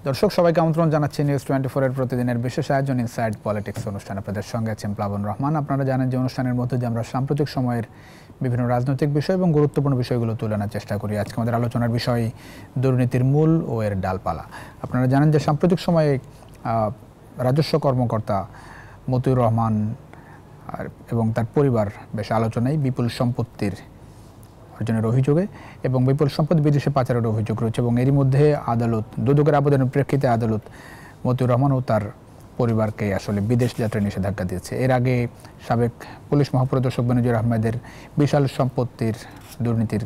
দর্শক সবাইকে আমন্ত্রণ জানাচ্ছি নিউজ 24 এর প্রতিদিনের বিশেষ আয়োজন ইনসাইড পলিটিক্স অনুষ্ঠান। আপনাদের সঙ্গে আছেন প্লাবন রহমান। আপনারা জানেন যে অনুষ্ঠানের মধ্যে দিয়ে আমরা সাম্প্রতিক সময়ের বিভিন্ন রাজনৈতিক বিষয় এবং গুরুত্বপূর্ণ বিষয়গুলো তুলে আনার চেষ্টা করি। আজকে আমাদের আলোচনার বিষয় দুর্নীতির মূল ও এর ডালপালা। আপনারা জানেন যে সাম্প্রতিক সময়ে রাজস্ব কর্মকর্তা মতিউর রহমান এবং তার পরিবার বেশ আলোচনায় বিপুল সম্পত্তির অর্জনের অভিযোগে এবং বিপুল সম্পদ বিদেশে পাচারের অভিযোগ রয়েছে এবং এরই মধ্যে আদালত দুদকের আবেদনের প্রেক্ষিতে আদালত মতিউর রহমান ও তার পরিবারকে আসলে বিদেশ যাত্রায় নিষেধাজ্ঞা দিয়েছে। এর আগে সাবেক পুলিশ মহাপরিদর্শক বেনজির আহমেদের বিশাল সম্পত্তির দুর্নীতির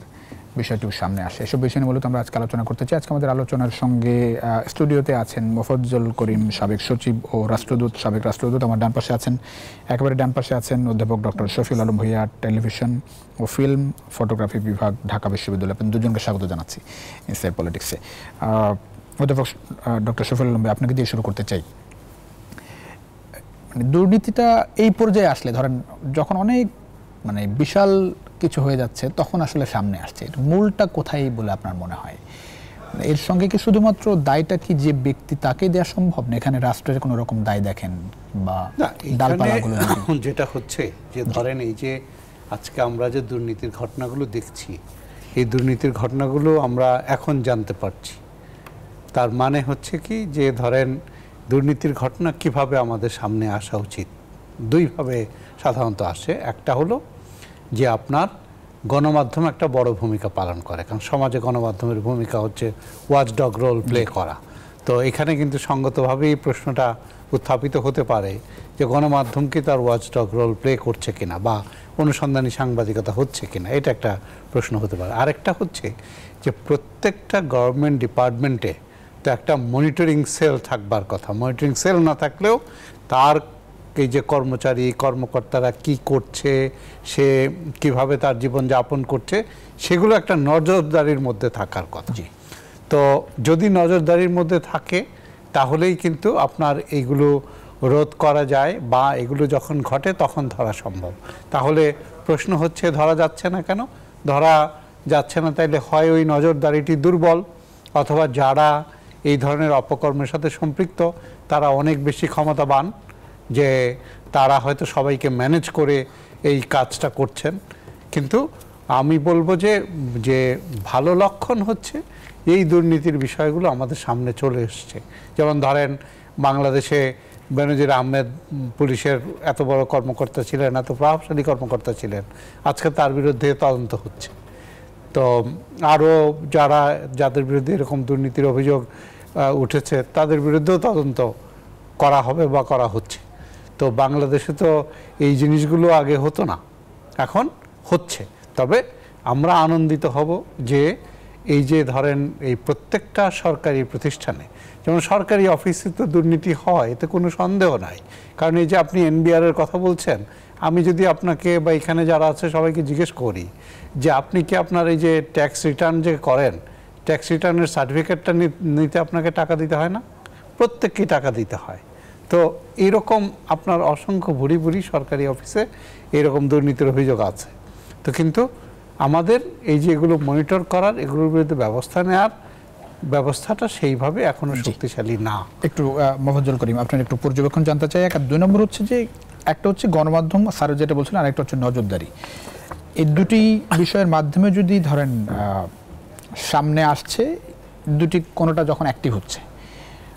বিষয়টিও সামনে আসে। এসব বিষয় নিয়ে মূলত আমরা আজকে আলোচনা করতে চাই। আজকে আমাদের আলোচনার সঙ্গে স্টুডিওতে আছেন মোফাজ্জল করিম, সাবেক সচিব ও রাষ্ট্রদূত, সাবেক রাষ্ট্রদূত। আমার ডান পাশে আছেন, একেবারে ডান পাশে আছেন অধ্যাপক ডক্টর শফিউল আলম ভূঁইয়া, টেলিভিশন ও ফিল্ম ফটোগ্রাফি বিভাগ, ঢাকা বিশ্ববিদ্যালয়। আপনি দুজনকে স্বাগত জানাচ্ছি ইনসাইড পলিটিক্সে। অধ্যাপক ডক্টর শফিউল আলম ভাই, আপনাকে দিয়ে শুরু করতে চাই। মানে দুর্নীতিটা এই পর্যায়ে আসলে ধরেন যখন অনেক বিশাল কিছু হয়ে যাচ্ছে তখন আসলে সামনে আসছে, মূলটা কোথায় বলে আপনার মনে হয়? এর সঙ্গে কি শুধুমাত্র দায়টা কি যে ব্যক্তি তাকে দেওয়া সম্ভব না, এখানে রাষ্ট্রের কোনো রকম দায় দেখেন বা ডালপালাগুলো? যেটা হচ্ছে যে ধরেন এই যে আজকে আমরা যে দুর্নীতির ঘটনাগুলো দেখছি, এই দুর্নীতির ঘটনাগুলো আমরা এখন জানতে পারছি। তার মানে হচ্ছে কি যে ধরেন দুর্নীতির ঘটনা কিভাবে আমাদের সামনে আসা উচিত, দুইভাবে সাধারণত আসে। একটা হলো যে আপনার গণমাধ্যম একটা বড় ভূমিকা পালন করে, কারণ সমাজে গণমাধ্যমের ভূমিকা হচ্ছে ওয়াচডগ রোল প্লে করা। তো এখানে কিন্তু সঙ্গতভাবেই প্রশ্নটা উত্থাপিত হতে পারে যে গণমাধ্যম কি তার ওয়াচডগ রোল প্লে করছে কিনা বা অনুসন্ধানী সাংবাদিকতা হচ্ছে কিনা, এটা একটা প্রশ্ন হতে পারে। আরেকটা হচ্ছে যে প্রত্যেকটা গভর্নমেন্ট ডিপার্টমেন্টে তো একটা মনিটরিং সেল থাকবার কথা। মনিটরিং সেল না থাকলেও তার এই যে কর্মকর্তারা কি করছে, সে কিভাবে তার জীবনযাপন করছে, সেগুলো একটা নজরদারির মধ্যে থাকার কথা। তো যদি নজরদারির মধ্যে থাকে তাহলেই কিন্তু আপনার এইগুলো রোধ করা যায় বা এগুলো যখন ঘটে তখন ধরা সম্ভব। তাহলে প্রশ্ন হচ্ছে ধরা যাচ্ছে না কেন? ধরা যাচ্ছে না তাইলে হয় ওই নজরদারিটি দুর্বল, অথবা যারা এই ধরনের অপকর্মের সাথে সম্পৃক্ত তারা অনেক বেশি ক্ষমতাবান, যে তারা হয়তো সবাইকে ম্যানেজ করে এই কাজটা করছেন। কিন্তু আমি বলবো যে ভালো লক্ষণ হচ্ছে এই দুর্নীতির বিষয়গুলো আমাদের সামনে চলে এসছে। যেমন ধরেন বাংলাদেশে বেনজির আহমেদ পুলিশের এত বড় কর্মকর্তা ছিলেন, এত প্রভাবশালী কর্মকর্তা ছিলেন, আজকে তার বিরুদ্ধে তদন্ত হচ্ছে। তো আরও যাদের বিরুদ্ধে এরকম দুর্নীতির অভিযোগ উঠেছে তাদের বিরুদ্ধেও তদন্ত করা হবে বা করা হচ্ছে। তো বাংলাদেশে তো এই জিনিসগুলো আগে হতো না, এখন হচ্ছে। তবে আমরা আনন্দিত হব যে এই যে ধরেন এই প্রত্যেকটা সরকারি প্রতিষ্ঠানে, যেমন সরকারি অফিসে তো দুর্নীতি হয়, এতে কোনো সন্দেহ নাই। কারণ এই যে আপনি এনবিআর এর কথা বলছেন, আমি যদি আপনাকে বা এখানে যারা আছে সবাইকে জিজ্ঞেস করি যে আপনি কি আপনার এই যে ট্যাক্স রিটার্ন যে করেন, ট্যাক্স রিটার্নের সার্টিফিকেটটা নিতে আপনাকে টাকা দিতে হয় না? প্রত্যেককেই টাকা দিতে হয়। তো এইরকম আপনার অসংখ্য ভুরি ভুরি সরকারি অফিসে এরকম দুর্নীতির অভিযোগ আছে। তো কিন্তু আমাদের এই যে এগুলো মনিটর করার, এগুলোর বিরুদ্ধে ব্যবস্থা নেওয়ার ব্যবস্থাটা সেইভাবে এখনো শক্তিশালী না। একটু মোফাজ্জল করিম, আপনার একটু পর্যবেক্ষণ জানতে চাই। এক আর দুই নম্বর হচ্ছে যে একটা হচ্ছে গণমাধ্যম, স্যার যেটা বলছেন, আর একটা হচ্ছে নজরদারি। এই দুটি বিষয়ের মাধ্যমে যদি ধরেন সামনে আসছে, দুটি কোনোটা যখন অ্যাক্টিভ হচ্ছে,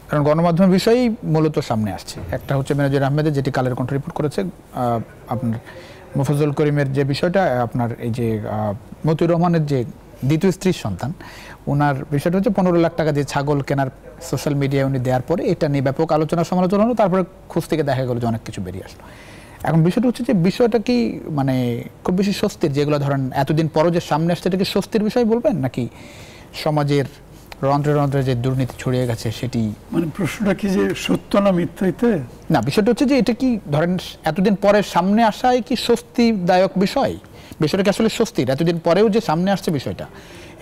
কারণ গণমাধ্যমের বিষয়ই মূলত সামনে আসছে। একটা হচ্ছে বেনজির আহমেদের, যেটি কালের কণ্ঠ রিপোর্ট করেছে, আপনার মোফাজ্জল করিমের যে বিষয়টা, আপনার এই যে মতিউর রহমানের যে দ্বিতীয় স্ত্রীর সন্তান, ওনার বিষয়টা হচ্ছে 15 লাখ টাকা দিয়ে ছাগল কেনার সোশ্যাল মিডিয়ায় উনি দেওয়ার পরে এটা নিয়ে ব্যাপক আলোচনা সমালোচনা হলো। তারপরে খোঁজ থেকে দেখা গেল যে অনেক কিছু বেরিয়ে আসলো। এখন বিষয়টা হচ্ছে যে বিষয়টা কি খুব বেশি স্বস্তির, যেগুলো ধরেন এতদিন পরও যে সামনে আসছে, এটা কি স্বস্তির বিষয় বলবেন, নাকি সমাজের রন্ধ্রে রন্ধ্রে যে দুর্নীতি ছড়িয়ে গেছে সেটি? প্রশ্নটা কি যে সত্য না মিথ্যাইতে না, বিষয়টা হচ্ছে যে এটা কি ধরেন এতদিন পরে সামনে আসায় কি স্বস্তিদায়ক বিষয়? বিষয়টা কি আসলে স্বস্তির? এতদিন পরেও যে সামনে আসছে বিষয়টা,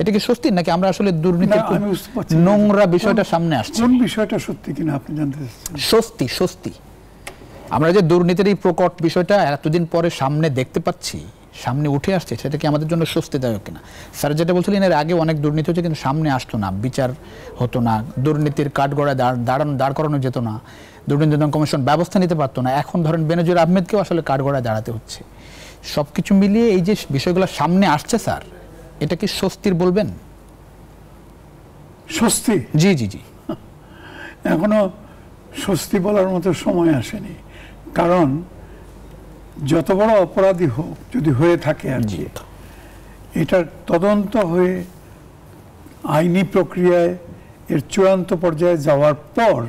এটা কি স্বস্তির, নাকি আমরা আসলে দুর্নীতি নোংরা বিষয়টা সামনে আসছে? কোন বিষয়টা সত্যি কিনা আপনি জানতে চাচ্ছেন? স্বস্তি আমরা যে দুর্নীতির এই প্রকট বিষয়টা এতদিন পরে সামনে দেখতে পাচ্ছি, সামনে উঠে আসছে, সেটা কি আমাদের জন্য স্বস্তিদায়ক কিনা? স্যার যেটা বলছিলেন, এর আগে অনেক দুর্নীতি হচ্ছে কিন্তু সামনে আসতো না, বিচার হতো না, দুর্নীতির কাঠগড়ায় দাঁড় করানো যেত না, দুর্নীতি নিয়ন্ত্রণ কমিশন ব্যবস্থা নিতে পারতো না। এখন ধরেন বেনজির আহমেদকেও আসলে কাঠগড়ায় দাঁড়াতে হচ্ছে। সব কিছু মিলিয়ে এই যে বিষয়গুলো সামনে আসছে স্যার, এটা কি স্বস্তির বলবেন? স্বস্তি? জি জি জি। এখনো স্বস্তি বলার মতো সময় আসেনি, কারণ যত বড় অপরাধী হোক যদি হয়ে থাকে আর কি, এটার তদন্ত হয়ে আইনি প্রক্রিয়ায় এর চূড়ান্ত পর্যায়ে যাওয়ার পর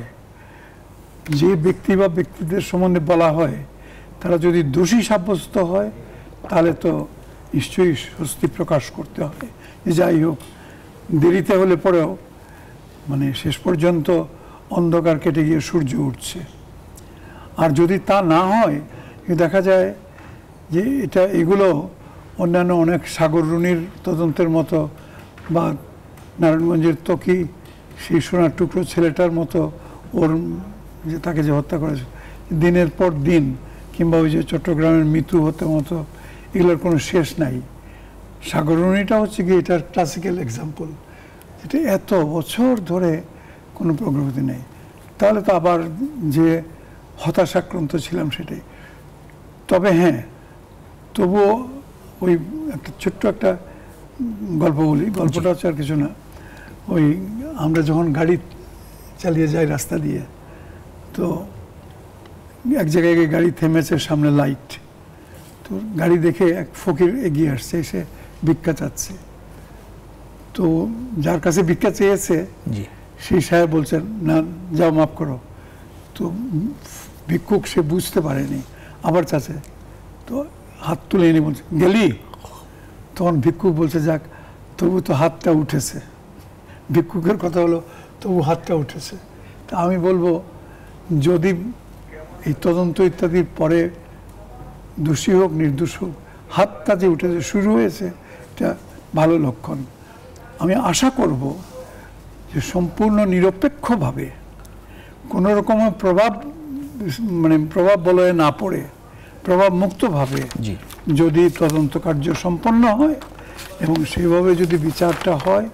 যে ব্যক্তি বা ব্যক্তিদের সম্বন্ধে বলা হয় তারা যদি দোষী সাব্যস্ত হয়, তাহলে তো নিশ্চয়ই স্বস্তি প্রকাশ করতে হবে। যাই হোক, দেরিতে হলে পরেও মানে শেষ পর্যন্ত অন্ধকার কেটে গিয়ে সূর্য উঠছে। আর যদি তা না হয়, দেখা যায় যে এগুলো অন্যান্য অনেক সাগররুনির তদন্তের মতো, বা নারায়ণগঞ্জের ত্বকি সেই সোনার টুকরো ছেলেটার মতো, ওর যে তাকে যে হত্যা করেছে দিনের পর দিন, কিংবা ওই যে চট্টগ্রামের মৃত্যু হত্যা মতো, এগুলোর কোনো শেষ নাই। সাগররুনিটা হচ্ছে কি এটার ক্লাসিক্যাল এক্সাম্পল, যেটা এত বছর ধরে কোনো প্রগতি নেই। তাহলে তো আবার যে হতাশাক্রান্ত ছিলাম সেটাই। তবে হ্যাঁ, তবুও ওই একটা ছোট্ট একটা গল্প বলি। গল্পটা হচ্ছে আর কিছু না, ওই আমরা যখন গাড়ি চালিয়ে যাই রাস্তা দিয়ে, তো এক জায়গায় গাড়ি থেমেছে, সামনে লাইট, তো গাড়ি দেখে এক ফকির এগিয়ে আসছে, এসে ভিক্ষা চাচ্ছে। তো যার কাছে ভিক্ষা চেয়েছে সেই সাহেব বলছেন, না যাও মাফ করো। তো ভিক্ষুক সে বুঝতে পারেনি, আবার চাচ্ছে, তো হাত তুলে এনে বলছে গেলি। তখন ভিক্ষুক বলছে, যাক তবু তো হাতটা উঠেছে। ভিক্ষুকের কথা হলো তবু হাতটা উঠেছে। তা আমি বলবো, যদি এই তদন্ত ইত্যাদির পরে দোষী হোক নির্দোষ হোক, হাতটা যে উঠেছে, শুরু হয়েছে, এটা ভালো লক্ষণ। আমি আশা করব যে সম্পূর্ণ নিরপেক্ষভাবে, কোনো রকম প্রভাব বলয়ে না পড়ে, প্রভাব মুক্তভাবে যদি তদন্ত কার্য সম্পন্ন হয় এবং সেইভাবে যদি বিচারটা হয়,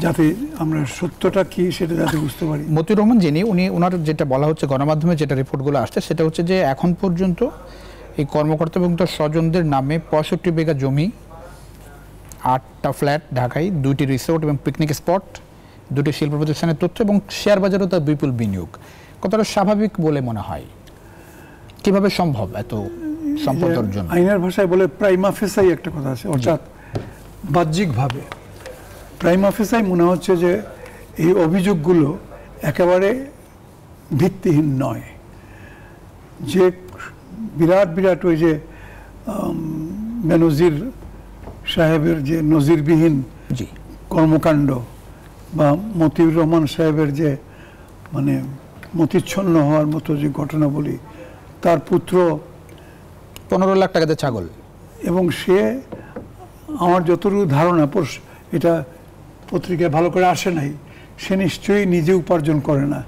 যাতে আমরা সত্যটা কি সেটা যাতে বুঝতে পারি। মতিউর রহমান যিনি, ওনার যেটা বলা হচ্ছে গণমাধ্যমে যেটা রিপোর্টগুলো আসছে, সেটা হচ্ছে যে এখন পর্যন্ত এই কর্মকর্তা এবং তার স্বজনদের নামে 65 বিঘা জমি, 8টা ফ্ল্যাট ঢাকায়, 2টি রিসোর্ট এবং পিকনিক স্পট, 2টি শিল্প প্রতিষ্ঠানের তথ্য এবং শেয়ার বাজারও তার বিপুল বিনিয়োগ। কতটা স্বাভাবিক বলে মনে হয়? কিভাবে সম্ভব এত সম্পদ অর্জন? আইনের ভাষায় বলে প্রাইমা ফেসাই একটা কথা আছে, অর্থাৎ বাহ্যিকভাবে প্রাইমা ফেসাই মনে হচ্ছে যে এই অভিযোগগুলো একেবারে ভিত্তিহীন নয়। যে বিরাট বিরাট ওই যে বেনজির সাহেবের যে নজিরবিহীন কর্মকাণ্ড, বা মতিউর রহমান সাহেবের যে মানে মতিচ্ছন্ন হওয়ার মতো যে ঘটনা বলি, তার পুত্র 15 লাখ টাকাতে ছাগল, এবং সে আমার যতটুকু ধারণা, এটা পত্রিকায় ভালো করে আসে নাই, সে নিশ্চয়ই নিজে উপার্জন করে না,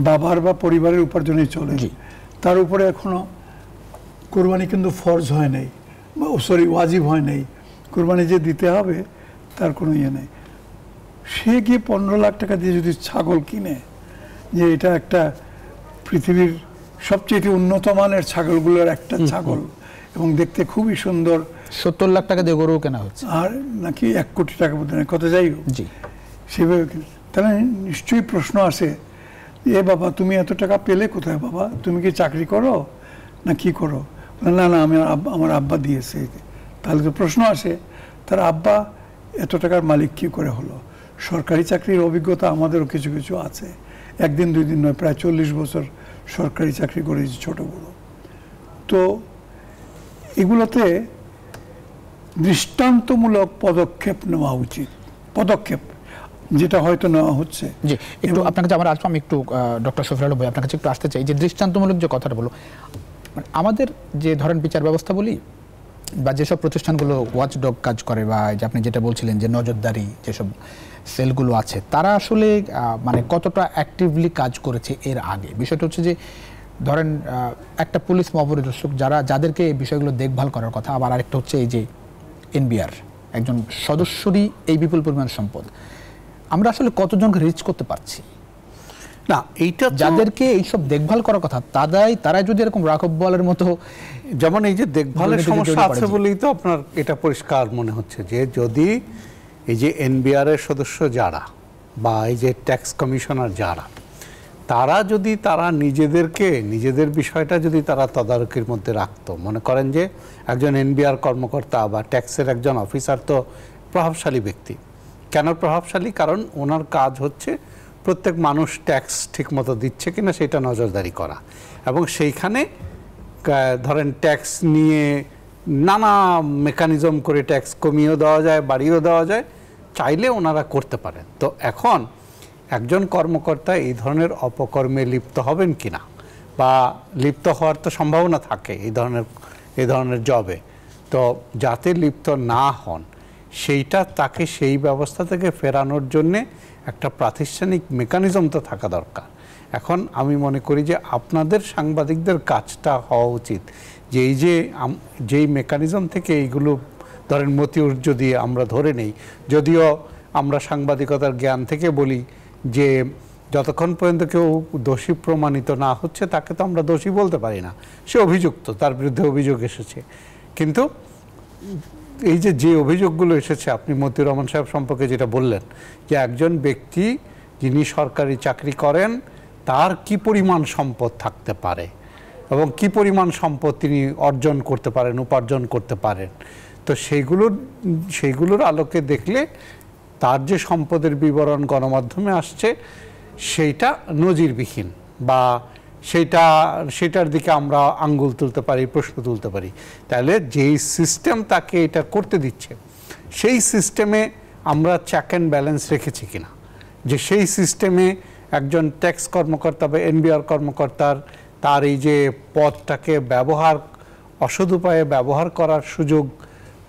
বাবার বা পরিবারের উপার্জনে চলে। তার উপরে এখনো কোরবানি কিন্তু ফরজ হয় নাই, বা ওয়াজিব হয় নাই, কোরবানি যে দিতে হবে তার কোনো ইয়ে নেই। সে গিয়ে 15 লাখ টাকা দিয়ে যদি ছাগল কিনে, যে এটা একটা পৃথিবীর সবচেয়ে উন্নত মানের ছাগলগুলোর একটা ছাগল, এবং দেখতে খুবই সুন্দর, 70 লাখ টাকা দিয়ে গরু কেনা হচ্ছে, আর নাকি 1 কোটি টাকা বোধ হয়, কত যাই হোক সেভাবে। তাহলে নিশ্চয়ই প্রশ্ন আসে, এ বাবা তুমি এত টাকা পেলে কোথায় বাবা, তুমি কি চাকরি করো না কি করো? না না, আমার আব্বা দিয়েছে। তাহলে তো প্রশ্ন আসে, তার আব্বা এত টাকার মালিক কি করে হলো? সরকারি চাকরির অভিজ্ঞতা আমাদেরও কিছু কিছু আছে, 1 দিন 2 দিন নয়, প্রায় 40 বছর সরকারি চাকরি করেছি, ছোট বড়। তো এগুলোতে দৃষ্টান্তমূলক পদক্ষেপ নেওয়া উচিত, পদক্ষেপ যেটা হয়তো নেওয়া হচ্ছে। জি, একটু আপনার কাছে আমার আসলাম, একটু ডক্টর শফিউল আলম ভাই আপনার কাছে একটু আসতে চাই, যে দৃষ্টান্তমূলক যে কথাটা বলো, আমাদের যে ধরেন বিচার ব্যবস্থা বলি, বা যেসব প্রতিষ্ঠানগুলো ওয়াচডগ কাজ করে, বা যে আপনি যেটা বলছিলেন যে নজরদারি যেসব সেলগুলো আছে, তারা আসলে মানে কতটা অ্যাক্টিভলি কাজ করেছে এর আগে? বিষয়টা হচ্ছে যে ধরেন একটা পুলিশ মহাপরিদর্শক যাদেরকে এই বিষয়গুলো দেখভাল করার কথা, আবার আরেকটা হচ্ছে এই যে এনবিআর একজন সদস্যরই এই বিপুল পরিমাণ সম্পদ, আমরা আসলে কতজনকে রিচ করতে পারছি? না, এইটা যাদেরকে এইসব দেখভাল করার কথা তারাই যদি এরকম রাঘব বোয়ালের মতো, যেমন এই যে দেখভালের সমস্যা আছে বলেই তো আপনার এটা পরিষ্কার মনে হচ্ছে যে যদি এই যে এনবিআর এর সদস্য যারা বা এই যে ট্যাক্স কমিশনার যারা, তারা নিজেদের বিষয়টা যদি তারা তদারকির মধ্যে রাখতো, মনে করেন যে একজন এনবিআর কর্মকর্তা বা ট্যাক্সের একজন অফিসার তো প্রভাবশালী ব্যক্তি। কেন প্রভাবশালী? কারণ ওনার কাজ হচ্ছে প্রত্যেক মানুষ ট্যাক্স ঠিকমতো দিচ্ছে কিনা সেটা নজরদারি করা, এবং সেইখানে ধরেন ট্যাক্স নিয়ে নানা মেকানিজম করে ট্যাক্স কমিয়েও দেওয়া যায়, বাড়িয়েও দেওয়া যায়, চাইলে ওনারা করতে পারেন। তো এখন একজন কর্মকর্তা এই ধরনের অপকর্মে লিপ্ত হবেন কিনা, বা লিপ্ত হওয়ার তো সম্ভাবনা থাকে এই ধরনের জবে, তো যাতে লিপ্ত না হন সেইটা তাকে সেই ব্যবস্থা থেকে ফেরানোর জন্যে একটা প্রাতিষ্ঠানিক মেকানিজম তো থাকা দরকার। এখন আমি মনে করি যে আপনাদের সাংবাদিকদের কাজটা হওয়া উচিত যে এই যেই মেকানিজম থেকে এইগুলো, ধরেন মতিউর যদি আমরা ধরে নেই, যদিও আমরা সাংবাদিকতার জ্ঞান থেকে বলি যে যতক্ষণ পর্যন্ত কেউ দোষী প্রমাণিত না হচ্ছে তাকে তো আমরা দোষী বলতে পারি না, সে অভিযুক্ত, তার বিরুদ্ধে অভিযোগ এসেছে। কিন্তু এই যে অভিযোগগুলো এসেছে, আপনি মতিউর রহমান সাহেব সম্পর্কে যেটা বললেন যে একজন ব্যক্তি যিনি সরকারি চাকরি করেন তার কি পরিমাণ সম্পদ থাকতে পারে এবং কি পরিমাণ সম্পদ তিনি অর্জন করতে পারেন, উপার্জন করতে পারেন, তো সেইগুলোর আলোকে দেখলে তার যে সম্পদের বিবরণ গণমাধ্যমে আসছে সেইটা নজিরবিহীন, বা সেটার দিকে আমরা আঙ্গুল তুলতে পারি, প্রশ্ন তুলতে পারি। তাহলে যেই সিস্টেম তাকে এটা করতে দিচ্ছে সেই সিস্টেমে আমরা চেক অ্যান্ড ব্যালেন্স রেখেছি কিনা, যে সেই সিস্টেমে একজন ট্যাক্স কর্মকর্তা বা এনবিআর কর্মকর্তার তার এই যে পদটাকে অসৎ উপায়ে ব্যবহার করার সুযোগ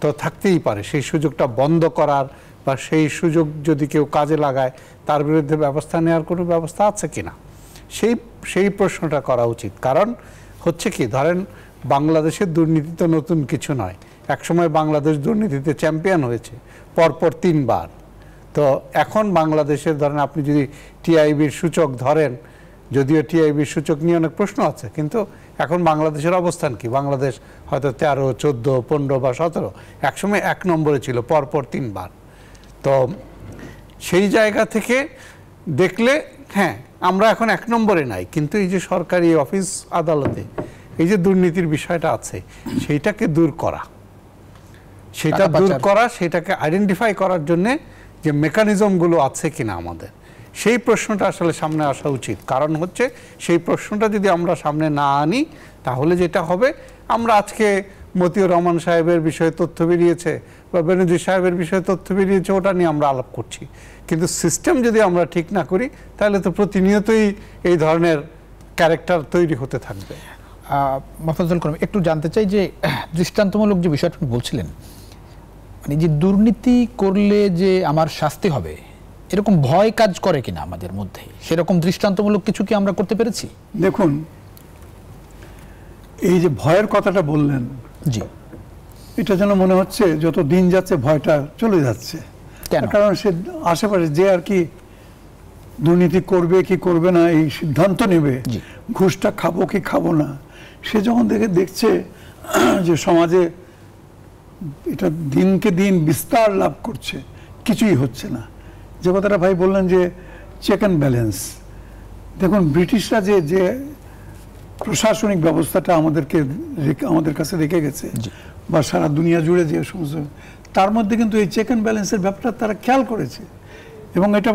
তো থাকতেই পারে, সেই সুযোগটা বন্ধ করার বা সেই সুযোগ যদি কেউ কাজে লাগায় তার বিরুদ্ধে ব্যবস্থা নেওয়ার কোনো ব্যবস্থা আছে কিনা, সেই প্রশ্নটা করা উচিত। কারণ হচ্ছে কি, ধরেন বাংলাদেশের দুর্নীতি তো নতুন কিছু নয়, একসময় বাংলাদেশ দুর্নীতিতে চ্যাম্পিয়ন হয়েছে পরপর 3 বার। তো এখন বাংলাদেশের ধরেন আপনি যদি টিআইবির সূচক ধরেন, যদিও টিআইবির সূচক নিয়ে অনেক প্রশ্ন আছে, কিন্তু এখন বাংলাদেশের অবস্থান কি? বাংলাদেশ হয়তো 13, 14, 15 বা 17, একসময় 1 নম্বরে ছিল পরপর 3 বার। তো সেই জায়গা থেকে দেখলে হ্যাঁ আমরা এখন 1 নম্বরে নাই, কিন্তু এই যে সরকারি অফিস আদালতে এই যে দুর্নীতির বিষয়টা আছে সেইটাকে দূর করা, সেটাকে আইডেন্টিফাই করার জন্যে যে মেকানিজমগুলো আছে কিনা আমাদের, সেই প্রশ্নটা আসলে সামনে আসা উচিত। কারণ হচ্ছে সেই প্রশ্নটা যদি আমরা সামনে না আনি তাহলে যেটা হবে, আমরা আজকে মতিউর রহমান সাহেবের বিষয়ে তথ্য বেরিয়েছে বা বেনজির সাহেবের বিষয়ে তথ্য বেরিয়েছে, ওটা নিয়ে আমরা আলাপ করছি, কিন্তু সিস্টেম যদি আমরা ঠিক না করি তাহলে তো প্রতিনিয়তই এই ধরনের ক্যারেক্টার তৈরি হতে থাকবে। মাহফুজুল করিম, একটু জানতে চাই যে দৃষ্টান্তমূলক যে বিষয়টা আপনি বলছিলেন, মানে যে দুর্নীতি করলে যে আমার শাস্তি হবে এরকম ভয় কাজ করে কিনা আমাদের মধ্যে, সেরকম দৃষ্টান্তমূলক কিছু কি আমরা করতে পেরেছি? দেখুন, এই যে ভয়ের কথাটা বললেন, জি, এটা যেন মনে হচ্ছে যত দিন যাচ্ছে ভয়টা চলে যাচ্ছে। কারণ সে আশেপাশে যে আর কি দুর্নীতি করবে কি করবে না এই সিদ্ধান্ত নেবে, ঘুষটা খাবো কি খাবো না, সে যখন দেখছে যে সমাজে এটা দিনকে দিন বিস্তার লাভ করছে, কিছুই হচ্ছে না। যে কথাটা ভাই বললেন যে চেক অ্যান্ড ব্যালেন্স, দেখুন ব্রিটিশরা যে প্রশাসনিক ব্যবস্থাটা আমাদের কাছে রেখে গেছে বা সারা দুনিয়া জুড়ে যে সমস্ত, তার মধ্যে কিন্তু এই চেক অ্যান্ড ব্যালেন্সের ব্যাপারটা তারা খেয়াল করেছে এবং এটা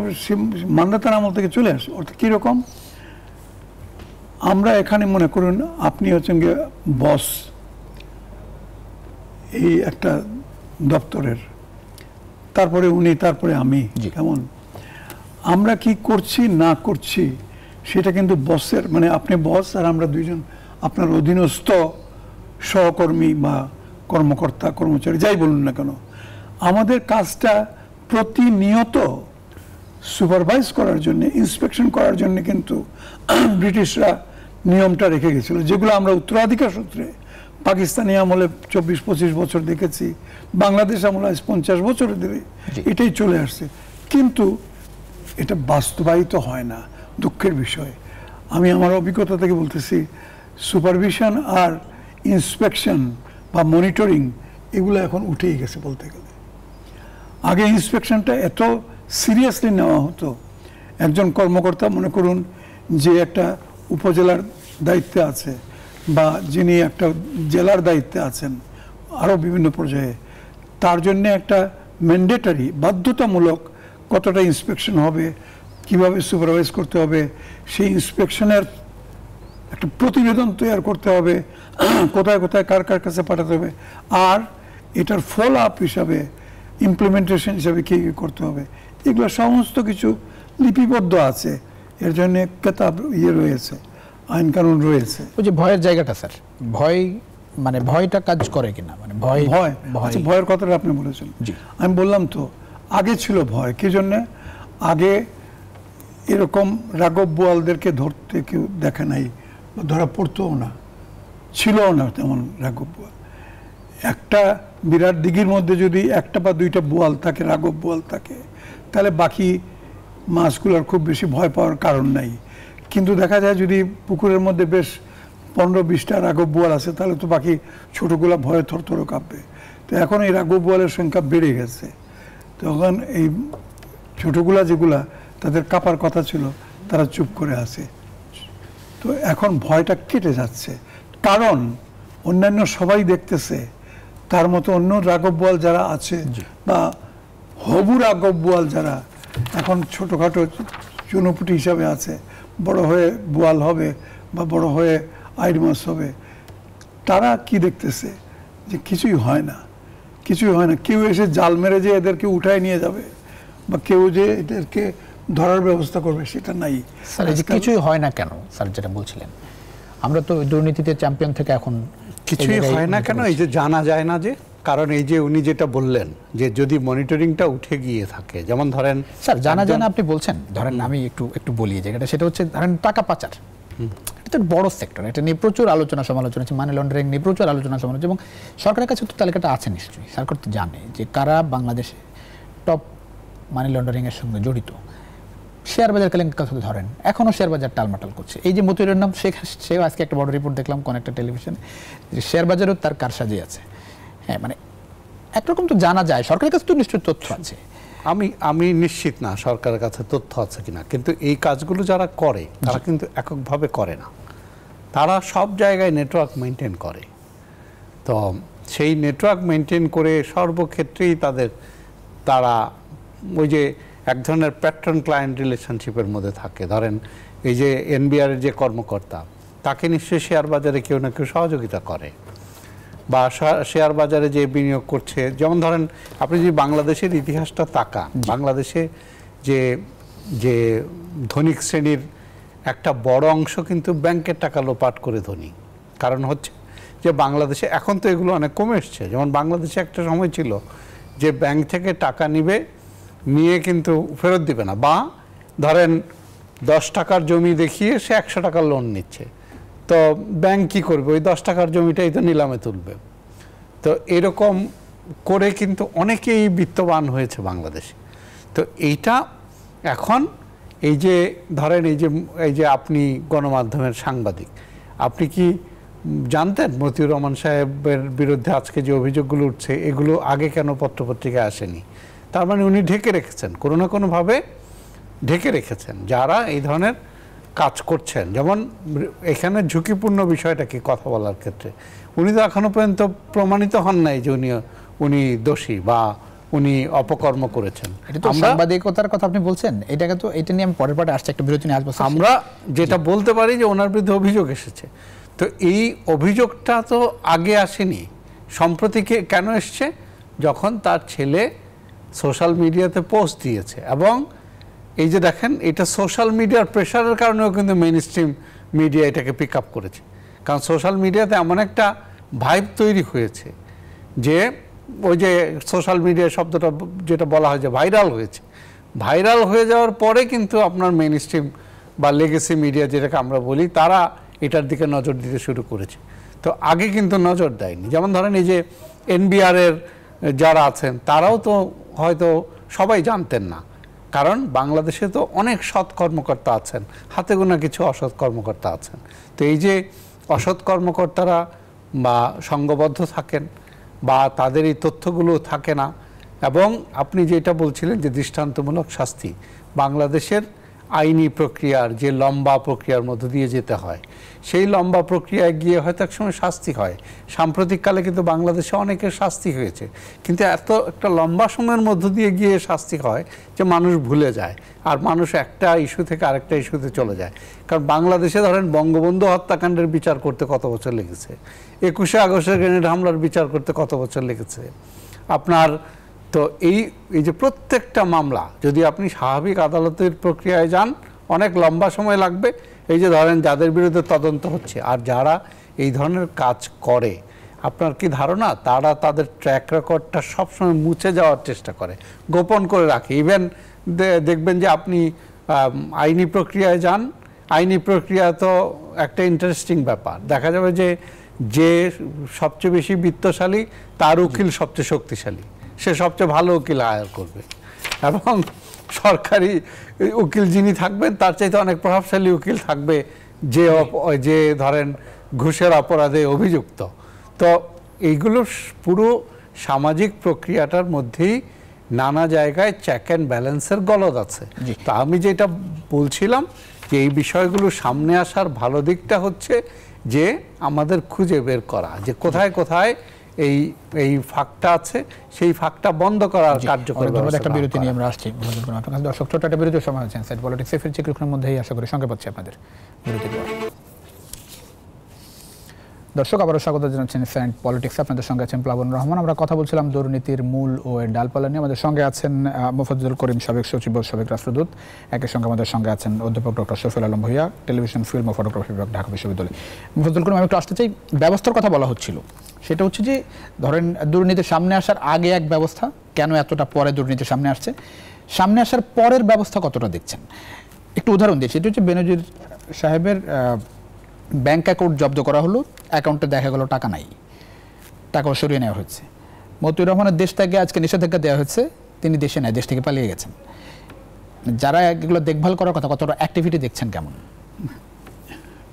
মান্যতার আমল থেকে চলে আসে। অর্থাৎ কীরকম, আমরা এখানে মনে করুন আপনি হচ্ছেন গিয়ে বস এই একটা দপ্তরের, তারপরে উনি, তারপরে আমি, কেমন আমরা কি করছি না করছি সেটা কিন্তু বসের, মানে আপনি বস আর আমরা দুইজন আপনার অধীনস্থ সহকর্মী বা কর্মকর্তা কর্মচারী যাই বলুন না কেন, আমাদের কাজটা প্রতিনিয়ত সুপারভাইজ করার জন্য, ইন্সপেকশন করার জন্য কিন্তু ব্রিটিশরা নিয়মটা রেখে গেছিল, যেগুলো আমরা উত্তরাধিকার সূত্রে পাকিস্তানি আমলে 24-25 বছর দেখেছি, বাংলাদেশ আমলে 50 বছরে ধরে এটাই চলে আসছে, কিন্তু এটা বাস্তবায়িত হয় না, দুঃখের বিষয়। আমি আমার অভিজ্ঞতা থেকে বলতেছি, সুপারভিশন আর ইন্সপেকশন বা মনিটরিং এগুলো এখন উঠেই গেছে বলতে গেলে। আগে ইন্সপেকশনটা এত সিরিয়াসলি নেওয়া হতো, একজন কর্মকর্তা মনে করুন যে একটা উপজেলার দায়িত্বে আছে বা যিনি একটা জেলার দায়িত্বে আছেন আরও বিভিন্ন পর্যায়ে, তার জন্য একটা ম্যান্ডেটারি বাধ্যতামূলক কতটা ইন্সপেকশন হবে, কিভাবে সুপারভাইজ করতে হবে, সেই ইন্সপেকশনের একটা প্রতিবেদন তৈরি করতে হবে, কোথায় কোথায় কার কার কাছে পাঠাতে হবে, আর এটার ফলো আপ হিসাবে ইমপ্লিমেন্টেশন হিসাবে কী কী করতে হবে, এগুলো সমস্ত কিছু লিপিবদ্ধ আছে। এর জন্য কেতাব রয়েছে, আইন কানুন রয়েছে। ওই যে ভয়ের জায়গাটা স্যার, ভয় মানে ভয়টা কাজ করে কিনা, মানে ভয় ভয় আচ্ছা, ভয়ের কথাটা আপনি বলেছেন। আমি বললাম তো আগে ছিল ভয়, কি জন্যে? আগে এরকম রাঘব বোয়ালদেরকে ধরতে কেউ দেখে নাই, ধরা পড়তেও না, ছিলও না তেমন রাঘব বোয়াল। একটা বিরাট দিঘির মধ্যে যদি একটা বা দুইটা বোয়াল থাকে, রাঘব বোয়াল থাকে, তাহলে বাকি মাছগুলোর খুব বেশি ভয় পাওয়ার কারণ নাই। কিন্তু দেখা যায় যদি পুকুরের মধ্যে বেশ 15-20টা রাঘব বোয়াল আছে, তাহলে তো বাকি ছোটোগুলো ভয়ে থরথর কাঁপবে। তো এখন এই রাঘব বোয়ালের সংখ্যা বেড়ে গেছে, তখন এই ছোটোগুলা যেগুলা তাদের কাঁপার কথা ছিল তারা চুপ করে আছে। তো এখন ভয়টা কেটে যাচ্ছে, কারণ অন্যান্য সবাই দেখতেছে তার মতো অন্য রাঘব বোয়াল যারা আছে বা হবু রাঘব বোয়াল যারা এখন ছোটোখাটো চুনোপুটি হিসাবে আছে, বড় হয়ে বোয়াল হবে বা বড় হয়ে আইড মাছ হবে, তারা কি দেখতেছে যে কিছুই হয় না, কিছুই হয় না। কেউ এসে জাল মেরে যে এদেরকে উঠায় নিয়ে যাবে বা কেউ যে এদেরকে ধরার ব্যবস্থা করবে সেটা নাই। স্যার এই যে কিছুই হয় না কেন, স্যার যেটা বলছিলেন, আমরা তো দুর্নীতিতে চ্যাম্পিয়ন থেকে এখন কিছুই হয় না কেন, এই যে জানা যায় না যে, কারণ এই যে উনি যেটা বললেন যে যদি মনিটরিংটা উঠে গিয়ে থাকে, যেমন ধরেন স্যার জানা যায় না আপনি বলছেন, ধরেন আমি একটু বলি জায়গাটা, সেটা হচ্ছে ধরেন টাকা পাচার, এটা তো বড় সেক্টর, এটা নিয়ে প্রচুর আলোচনা সমালোচনা আছে, মানি লন্ডারিং নিয়ে প্রচুর আলোচনা সমালোচনা, এবং সরকারের কাছে তো তালিকাটা আছে নিশ্চয়ই, সরকার তো জানে যে কারা বাংলাদেশে টপ মানি লন্ডারিং এর সঙ্গে জড়িত। শেয়ার বাজার কেলেঙ্কারির কথা ধরেন, এখনো শেয়ার বাজার টালমাটাল করছে। এই যে মতিউরের নাম, সেও আজকে একটা বড় রিপোর্ট দেখলাম কোন একটা টেলিভিশনে, যে শেয়ার বাজারেও তার কারসাজি আছে। হ্যাঁ, মানে একরকম তো জানা যায়, সরকারের কাছে তো নিশ্চয়ই তথ্য আছে। আমি নিশ্চিত না সরকারের কাছে তথ্য আছে কিনা, কিন্তু এই কাজগুলো যারা করে তারা কিন্তু এককভাবে করে না, তারা সব জায়গায় নেটওয়ার্ক মেনটেন করে। তো সেই নেটওয়ার্ক মেনটেন করে সর্বক্ষেত্রেই তারা ওই যে এক ধরনের প্যাট্রন ক্লায়েন্ট রিলেশনশিপের মধ্যে থাকে। ধরেন এই যে এনবিআর যে কর্মকর্তা, তাকে নিশ্চয়ই শেয়ার বাজারে কেউ না কেউ সহযোগিতা করে, বা শেয়ার বাজারে যে বিনিয়োগ করছে। যেমন ধরেন আপনি যদি বাংলাদেশের ইতিহাসটা তাকান, বাংলাদেশে যে ধনিক শ্রেণীর একটা বড় অংশ কিন্তু ব্যাংকের টাকা লোপাট করে ধনী। কারণ হচ্ছে যে বাংলাদেশে এখন তো এগুলো অনেক কমে এসছে। যেমন বাংলাদেশে একটা সময় ছিল যে ব্যাংক থেকে টাকা নিয়ে কিন্তু ফেরত দিবে না, বা ধরেন 10 টাকার জমি দেখিয়ে সে 100 টাকার লোন নিচ্ছে, তো ব্যাংক কি করবে, ওই 10 টাকার জমিটাই তো নিলামে তুলবে। তো এরকম করে কিন্তু অনেকেই বিত্তবান হয়েছে বাংলাদেশে। তো এইটা এখন এই যে ধরেন এই যে আপনি গণমাধ্যমের সাংবাদিক, আপনি কি জানতেন মতিউর রহমান সাহেবের বিরুদ্ধে আজকে যে অভিযোগগুলো উঠছে এগুলো আগে কেন পত্রপত্রিকায় আসেনি? তার মানে উনি ঢেকে রেখেছেন, কোনো না কোনোভাবে ঢেকে রেখেছেন যারা এই ধরনের কাজ করছেন। যেমন এখানে ঝুঁকিপূর্ণ বিষয়টা কি কথা বলার ক্ষেত্রে, উনি তো এখনো পর্যন্ত প্রমাণিত হন নাই যে উনি দোষী বা উনি অপকর্ম করেছেন। এটা তো সাংবাদিকতার কথা আপনি বলছেন, এটাকে তো এটা নিয়ে আমি পরের পার্টে আসছে, একটা বিরতি নিয়ে আসবো। আমরা যেটা বলতে পারি যে ওনার বিরুদ্ধে অভিযোগ এসেছে, তো এই অভিযোগটা তো আগে আসেনি, সম্প্রতি কেন এসছে? যখন তার ছেলে সোশ্যাল মিডিয়াতে পোস্ট দিয়েছে, এবং এই যে দেখেন এটা সোশ্যাল মিডিয়ার প্রেশারের কারণেও কিন্তু মেইন স্ট্রিম মিডিয়া এটাকে পিক আপ করেছে। কারণ সোশ্যাল মিডিয়াতে এমন একটা ভাইব তৈরি হয়েছে যে ওই যে সোশ্যাল মিডিয়া শব্দটা যেটা বলা হয় যে ভাইরাল হয়েছে, ভাইরাল হয়ে যাওয়ার পরে কিন্তু আপনার মেইন স্ট্রিম বা লেগেসি মিডিয়া যেটাকে আমরা বলি, তারা এটার দিকে নজর দিতে শুরু করেছে। তো আগে কিন্তু নজর দেয়নি। যেমন ধরেন এই যে NBR এর যারা আছেন তারাও তো হয়তো সবাই জানতেন না, কারণ বাংলাদেশে তো অনেক সৎ কর্মকর্তা আছেন, হাতে গোনা কিছু অসৎ কর্মকর্তা আছেন। তো এই যে অসৎ কর্মকর্তারা বা সংঘবদ্ধ থাকেন বা তাদের এই তথ্যগুলো থাকে না, এবং আপনি যেটা বলছিলেন যে দৃষ্টান্তমূলক শাস্তি, বাংলাদেশের আইনি প্রক্রিয়ার যে লম্বা প্রক্রিয়ার মধ্য দিয়ে যেতে হয়, সেই লম্বা প্রক্রিয়ায় গিয়ে হয়তো একসময় শাস্তি হয়। সাম্প্রতিককালে কিন্তু বাংলাদেশে অনেকের শাস্তি হয়েছে, কিন্তু এত একটা লম্বা সময়ের মধ্য দিয়ে গিয়ে শাস্তি হয় যে মানুষ ভুলে যায়, আর মানুষ একটা ইস্যু থেকে আরেকটা ইস্যুতে চলে যায়। কারণ বাংলাদেশে ধরেন বঙ্গবন্ধু হত্যাকাণ্ডের বিচার করতে কত বছর লেগেছে, 21শে আগস্টের গ্রেনেড হামলার বিচার করতে কত বছর লেগেছে আপনার। তো এই যে প্রত্যেকটা মামলা যদি আপনি স্বাভাবিক আদালতের প্রক্রিয়ায় যান অনেক লম্বা সময় লাগবে। এই যে ধরেন যাদের বিরুদ্ধে তদন্ত হচ্ছে আর যারা এই ধরনের কাজ করে, আপনার কি ধারণা তারা তাদের ট্র্যাক রেকর্ডটা সবসময় মুছে যাওয়ার চেষ্টা করে, গোপন করে রাখে। ইভেন দেখবেন যে আপনি আইনি প্রক্রিয়ায় যান, আইনি প্রক্রিয়া তো একটা ইন্টারেস্টিং ব্যাপার, দেখা যাবে যে সবচেয়ে বেশি বিত্তশালী তার উকিল সবচেয়ে শক্তিশালী, সে সবচেয়ে ভালো উকিল হায়ার করবে, এবং সরকারি উকিল যিনি থাকবেন তার চাইতে অনেক প্রভাবশালী উকিল থাকবে যে ধরেন ঘুষের অপরাধে অভিযুক্ত। তো এইগুলো পুরো সামাজিক প্রক্রিয়াটার মধ্যেই নানা জায়গায় চেক অ্যান্ড ব্যালেন্সের গলদ আছে। তো আমি যেটা বলছিলাম যে এই বিষয়গুলো সামনে আসার ভালো দিকটা হচ্ছে যে আমাদের খুঁজে বের করা যে কোথায় কোথায় এই ফাঁকটা আছে, সেই ফাঁকটা বন্ধ করার কার্যকর একটা বিরতি নিয়ে আমরা আসছি। দর্শক ছোট একটা বিরতির সময় হচ্ছে ইনসাইড পলিটিক্স এর কিছুক্ষণের মধ্যেই আশা করি সঙ্গে পাচ্ছি আপনাদের বিরতির পর। দর্শক আবারও স্বাগত জানাচ্ছেন ইনসাইড পলিটিক্স, আপনাদের সঙ্গে আছেন প্লাবন রহমান। আমরা কথা বলছিলাম দুর্নীতির মূল ও এর ডালপালা নিয়ে। আমাদের সঙ্গে আছেন মোফাজ্জল করিম, সাবেক সচিব ও সাবেক রাষ্ট্রদূত। একই সঙ্গে আমাদের সঙ্গে আছেন অধ্যাপক doctor Shafiul Alam Bhuiyan, television, film ও ফটোগ্রাফি বিভাগ, ঢাকা বিশ্ববিদ্যালয়। মোফাজ্জল করিম, আমি একটু আসতে চাই, ব্যবস্থার কথা বলা হচ্ছিল, সেটা হচ্ছে যে ধরেন দুর্নীতির সামনে আসার আগে এক ব্যবস্থা, কেন এতটা পরে দুর্নীতির সামনে আসছে, সামনে আসার পরের ব্যবস্থা কতটা দেখছেন? একটু উদাহরণ দিয়েছি, এটা হচ্ছে বেনজির সাহেবের ব্যাংক অ্যাকাউন্ট জব্দ করা হলো, অ্যাকাউন্টে দেখা গেল টাকা নাই, টাকাও সরিয়ে নেওয়া হয়েছে। মতিউর রহমানের দেশ থেকে আজকে নিষেধাজ্ঞা দেওয়া হয়েছে, তিনি দেশে নেয়, দেশ থেকে পালিয়ে গেছেন। যারা এগুলো দেখভাল করার কথা, কতটা অ্যাক্টিভিটি দেখছেন কেমন?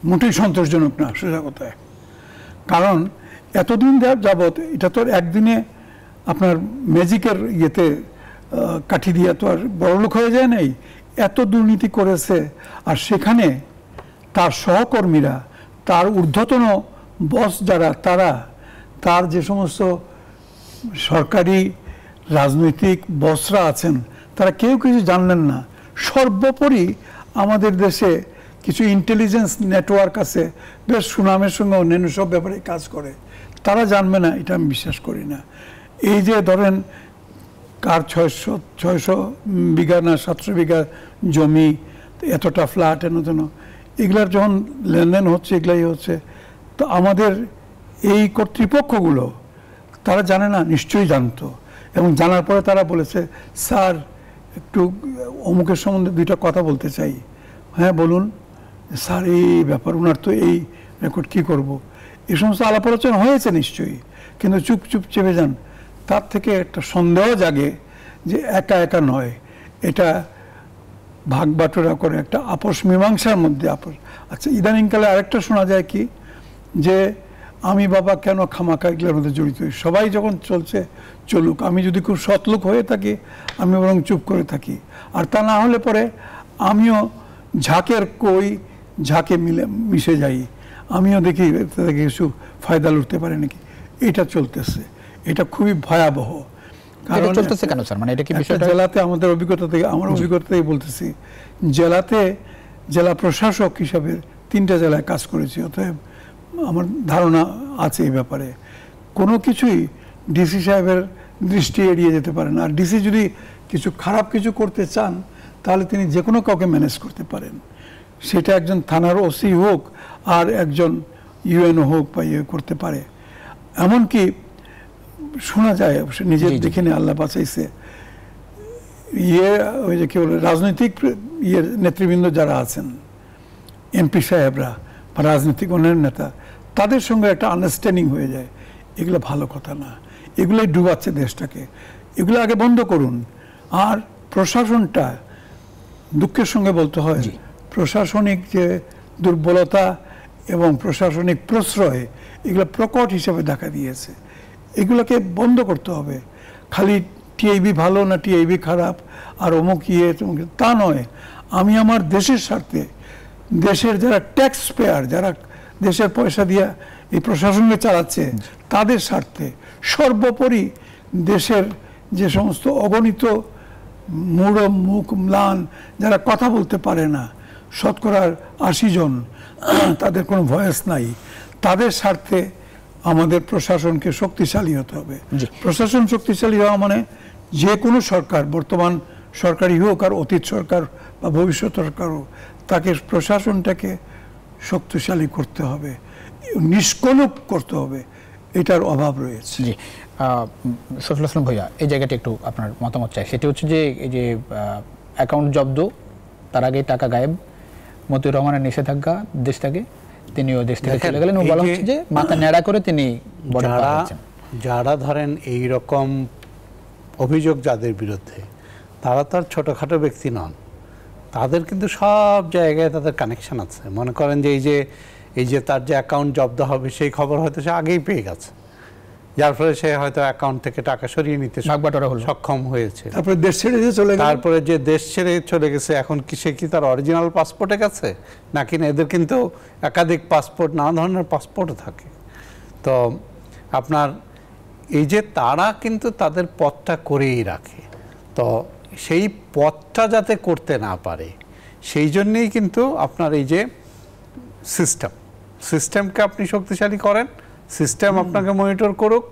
মোটেই সন্তোষজনক না সোজা কথায়। কারণ এতদিন যাবৎ এটা তো একদিনে আপনার ম্যাজিকের ইয়েতে কাঠি দিয়ে তো আর বড়লোক হয়ে যায় নাই। এত দুর্নীতি করেছে, আর সেখানে তার সহকর্মীরা, তার ঊর্ধ্বতন বস যারা, তার যে সমস্ত সরকারি রাজনৈতিক বসরা আছেন, তারা কেউ কিছু জানলেন না। সর্বোপরি আমাদের দেশে কিছু ইন্টেলিজেন্স নেটওয়ার্ক আছে, বেশ সুনামের সঙ্গে অন্যান্য সব ব্যাপারে কাজ করে, তারা জানবে না এটা আমি বিশ্বাস করি না। এই যে ধরেন কার 600 বিঘা না 700 বিঘা জমি, এতটা ফ্ল্যাট, এগুলার যখন লেনদেন হচ্ছে, এগুলাই হচ্ছে, তো আমাদের এই কর্তৃপক্ষগুলো তারা জানে না, নিশ্চয়ই জানতো, এবং জানার পরে তারা বলেছে, স্যার একটু অমুকের সম্বন্ধে দুইটা কথা বলতে চাই। হ্যাঁ বলুন স্যার, এই ব্যাপার, ওনার তো এই রেকর্ড কী করব, এই সমস্ত আলাপ আলোচনা হয়েছে নিশ্চয়ই, কিন্তু চুপ চেপে যান। তার থেকে একটা সন্দেহ জাগে যে একা একা নয়, এটা ভাগ বাটোরা করে একটা আপোষ মীমাংসার মধ্যে আপোষ। আচ্ছা, ইদানিংকালে আরেকটা শোনা যায় কি, যে আমি বাবা কেন খামাখা এগুলোর মধ্যে জড়িত হই, সবাই যখন চলছে চলুক, আমি যদি খুব সৎলোক হয়ে থাকি আমি বরং চুপ করে থাকি, আর তা না হলে পরে আমিও ঝাঁকের কই ঝাঁকে মিশে যাই, আমিও দেখি থেকে কিছু ফায়দা লুটতে পারে নাকি। এটা চলতেছে, এটা খুবই ভয়াবহ। কারণ চলতেছে কেন স্যার? মানে এটা কি বিষয়টা জেলাতে আমাদের অভিজ্ঞতা থেকে, আমার অভিজ্ঞতা থেকে বলতেছি, জেলাতে জেলা প্রশাসক হিসাবে 3টা জেলায় কাজ করেছি, অতএব আমার ধারণা আছে এই ব্যাপারে। কোনো কিছুই ডিসি সাহেবের দৃষ্টি এড়িয়ে যেতে পারে না। আর ডিসি যদি কিছু খারাপ কিছু করতে চান তাহলে তিনি যে কোনো কাউকে ম্যানেজ করতে পারেন, সেটা একজন থানার ওসি হোক আর একজন ইউএনও হোক বা ইয়ে করতে পারে। এমনকি শোনা যায়, অবশ্য নিজের দেখে নিয়ে আল্লাহ বাঁচাইছে, ওই যে কি বলে রাজনৈতিক নেতৃবৃন্দ যারা আছেন, এমপি সাহেবরা রাজনৈতিক অনেক নেতা, তাদের সঙ্গে একটা আন্ডারস্ট্যান্ডিং হয়ে যায়, এগুলো ভালো কথা না, এগুলোই ডুবাচ্ছে দেশটাকে, এগুলো আগে বন্ধ করুন। আর প্রশাসনটা, দুঃখের সঙ্গে বলতে হয়, প্রশাসনিক যে দুর্বলতা এবং প্রশাসনিক প্রশ্রয়, এগুলো প্রকট হিসেবে দেখা দিয়েছে, এগুলোকে বন্ধ করতে হবে। খালি টিআইবি ভালো না টিআইবি খারাপ আর অমুক তা নয়। আমি আমার দেশের স্বার্থে, দেশের যারা ট্যাক্স পেয়ার, যারা দেশের পয়সা দিয়ে এই প্রশাসনকে চালাচ্ছে, তাদের স্বার্থে সর্বোপরি দেশের যে সমস্ত অগণিত মূঢ় মুখ ম্লান যারা কথা বলতে পারে না, শতকরা ৮০ জন, তাদের কোনো ভয়েস নাই, তাদের স্বার্থে আমাদের প্রশাসনকে শক্তিশালী হতে হবে। প্রশাসন শক্তিশালী হওয়া মানে যে কোনো সরকার, বর্তমান সরকারই হোক আর অতীত সরকার বা ভবিষ্যৎ সরকারও, তাকে প্রশাসনটাকে শক্তিশালী করতে হবে, নিষ্কলুপ করতে হবে, এটার অভাব রয়েছে। জি, শফিউল আসলাম ভাইয়া, এই জায়গাটা একটু আপনার মতামত চাই। সেটি হচ্ছে যে এই যে অ্যাকাউন্ট জব্দ, তার আগে টাকা গায়েব, মতিউর রহমানের নিষেধাজ্ঞা দেশ থেকে, তিনিও দেশ থেকে চলে গেলেন, বলা হচ্ছে যে মাথা ন্যাড়া করে তিনি যারা ধরেন এই রকম অভিযোগ যাদের বিরুদ্ধে, তারা তো আর ছোটোখাটো ব্যক্তি নন, তাদের কিন্তু সব জায়গায় তাদের কানেকশন আছে। মনে করেন যে এই যে তার যে অ্যাকাউন্ট জব্দ হবে সেই খবর হয়তো সে আগেই পেয়ে গেছে, যার ফলে সে হয়তো অ্যাকাউন্ট থেকে টাকা সরিয়ে নিতে সক্ষম হয়েছে। তারপরে দেশ ছেড়ে চলে গেল, তারপরে যে দেশ ছেড়ে চলে গেছে, এখন কি সে কি তার অরিজিনাল পাসপোর্টে গেছে নাকি না? এদের কিন্তু একাধিক পাসপোর্ট, নানা ধরনের পাসপোর্টও থাকে। তো আপনার এই যে তারা কিন্তু তাদের পথটা করেই রাখে, তো সেই পথটা যাতে করতে না পারে সেই জন্যেই কিন্তু আপনার এই যে সিস্টেমকে আপনি শক্তিশালী করেন, সিস্টেম আপনাকে মনিটর করুক।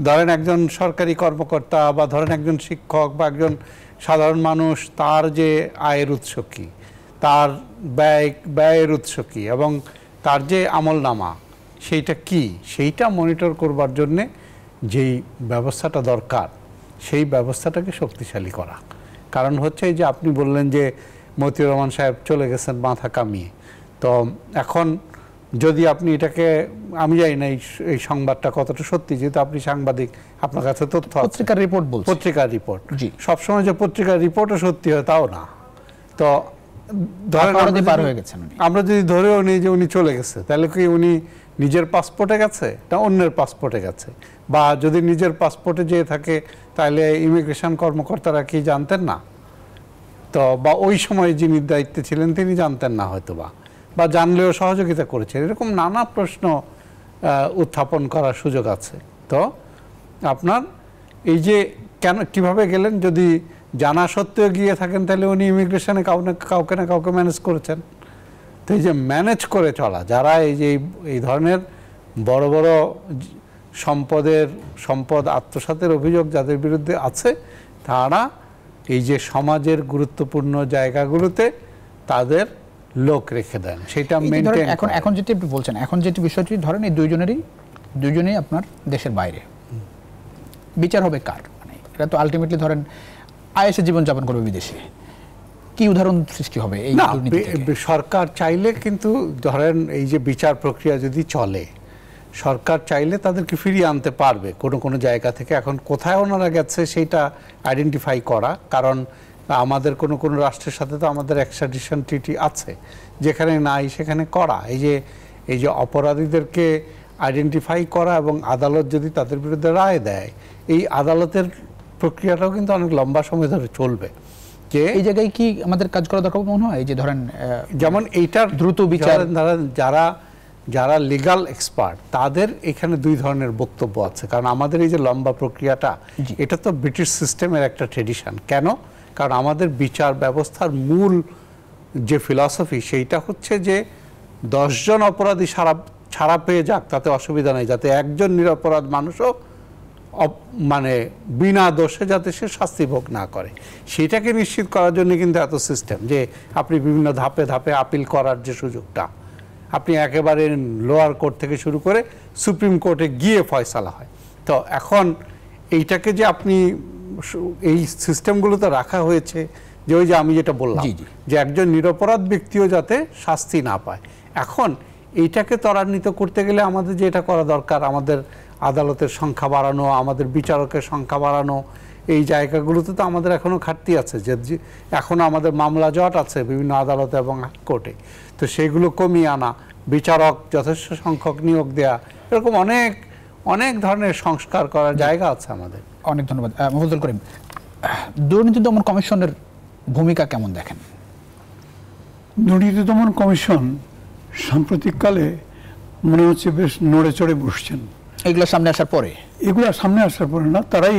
ধরেন একজন সরকারি কর্মকর্তা বা ধরেন একজন শিক্ষক বা একজন সাধারণ মানুষ, তার যে আয়ের উৎস কী, তার ব্যয়ের উৎস কী এবং তার যে আমলনামা সেইটা কি, সেইটা মনিটর করবার জন্যে যেই ব্যবস্থাটা দরকার, সেই ব্যবস্থাটাকে শক্তিশালী করা। কারণ হচ্ছে যে আপনি বললেন যে মতিউর রহমান সাহেব চলে গেছেন মাথা কামিয়ে, তো এখন যদি আপনি এটাকে, আমি জানি না এই সংবাদটা কতটা সত্যি, যেহেতু আপনি সাংবাদিক, আপনার কাছে তথ্য, পত্রিকার রিপোর্ট বলছে, পত্রিকার রিপোর্ট, সবসময় যে পত্রিকার রিপোর্টও সত্যি হয় তাও না। তো আমরা যদি ধরেও নিই যে উনি চলে গেছে, তাহলে কি উনি নিজের পাসপোর্টে গেছে না অন্যের পাসপোর্টে গেছে? বা যদি নিজের পাসপোর্টে যেয়ে থাকে তাহলে ইমিগ্রেশন কর্মকর্তারা কি জানতেন না? তো বা ওই সময় যিনি দায়িত্বে ছিলেন তিনি জানতেন না হয়তো, বা জানলেও সহযোগিতা করেছেন, এরকম নানা প্রশ্ন উত্থাপন করার সুযোগ আছে। তো আপনার এই যে কেন কিভাবে গেলেন, যদি জানা সত্ত্বেও গিয়ে থাকেন, তাহলে উনি ইমিগ্রেশনে কাউকে না কাউকে ম্যানেজ করেছেন। তো এই যে ম্যানেজ করে চলা, যারা এই যে এই ধরনের বড় বড় সম্পদ আত্মসাতের অভিযোগ যাদের বিরুদ্ধে আছে, তারা এই যে সমাজের গুরুত্বপূর্ণ জায়গাগুলোতে তাদের লোক রেখে দেন, সেটা মেইনটেইন। এখন যেটি আপনি বলছেন, এখন যেটি বিষয়টি ধরেন এই দুইজনেই আপনার দেশের বাইরে, বিচার হবে কার? মানে এটা তো আলটিমেটলি ধরেন আয়েশে জীবনযাপন করবে বিদেশে, কি উদাহরণ সৃষ্টি হবে এই দুর্নীতি থেকে? সরকার চাইলে কিন্তু ধরেন এই যে বিচার প্রক্রিয়া যদি চলে, সরকার চাইলে তাদেরকে ফিরিয়ে আনতে পারবে কোনো জায়গা থেকে। এখন কোথায় ওনারা গেছে সেইটা আইডেন্টিফাই করা, কারণ আমাদের কোনো রাষ্ট্রের সাথে তো আমাদের এক্সট্রাডিশন ট্রিটি আছে, যেখানে নাই সেখানে করা। এই যে অপরাধীদেরকে আইডেন্টিফাই করা এবং আদালত যদি তাদের বিরুদ্ধে রায় দেয়, এই আদালতের প্রক্রিয়াটাও কিন্তু অনেক লম্বা সময় ধরে চলবে। যে এই জায়গায় কি আমাদের কাজ করা দরকার মনে হয়? এই যে ধরেন যেমন এইটার দ্রুত বিচার, যারা লিগাল এক্সপার্ট, তাদের এখানে দুই ধরনের বক্তব্য আছে। কারণ আমাদের এই যে লম্বা প্রক্রিয়াটা, এটা তো ব্রিটিশ সিস্টেমের একটা ট্রেডিশন। কেন? কারণ আমাদের বিচার ব্যবস্থার মূল যে ফিলসফি, সেইটা হচ্ছে যে 10 জন অপরাধী ছাড়া পেয়ে যাক, তাতে অসুবিধা নেই, যাতে একজন নিরপরাধ মানুষও মানে বিনা দোষে যাতে সে শাস্তি ভোগ না করে, সেটাকে নিশ্চিত করার জন্য কিন্তু এত সিস্টেম যে আপনি বিভিন্ন ধাপে ধাপে আপিল করার যে সুযোগটা, আপনি একেবারে লোয়ার কোর্ট থেকে শুরু করে সুপ্রিম কোর্টে গিয়ে ফয়সালা হয়। তো এখন এইটাকে যে আপনি এই সিস্টেমগুলোতে রাখা হয়েছে যে ওই যে আমি যেটা বললাম যে একজন নিরপরাধ ব্যক্তিও যাতে শাস্তি না পায়। এখন এইটাকে ত্বরান্বিত করতে গেলে আমাদের যেটা করা দরকার, আমাদের আদালতের সংখ্যা বাড়ানো, আমাদের বিচারকের সংখ্যা বাড়ানো, এই জায়গাগুলোতে তো আমাদের এখনো ঘাটতি আছে, যে এখনো আমাদের মামলা জট আছে বিভিন্ন আদালতে এবং হাইকোর্টে। তো সেগুলো কমিয়ে আনা, বিচারক যথেষ্ট সংখ্যক নিয়োগ দেয়া, এরকম অনেক অনেক ধরনের সংস্কার করার জায়গা আছে আমাদের। অনেক ধন্যবাদ। মফিজুল করিম, দুর্নীতি দমন কমিশনের ভূমিকা কেমন দেখেন? দুর্নীতি দমন কমিশন সাম্প্রতিককালে মনে হচ্ছে বেশ নড়ে চড়ে বসছেন। এগুলো সামনে আসার পরে? এগুলো সামনে আসার পরে না, তারাই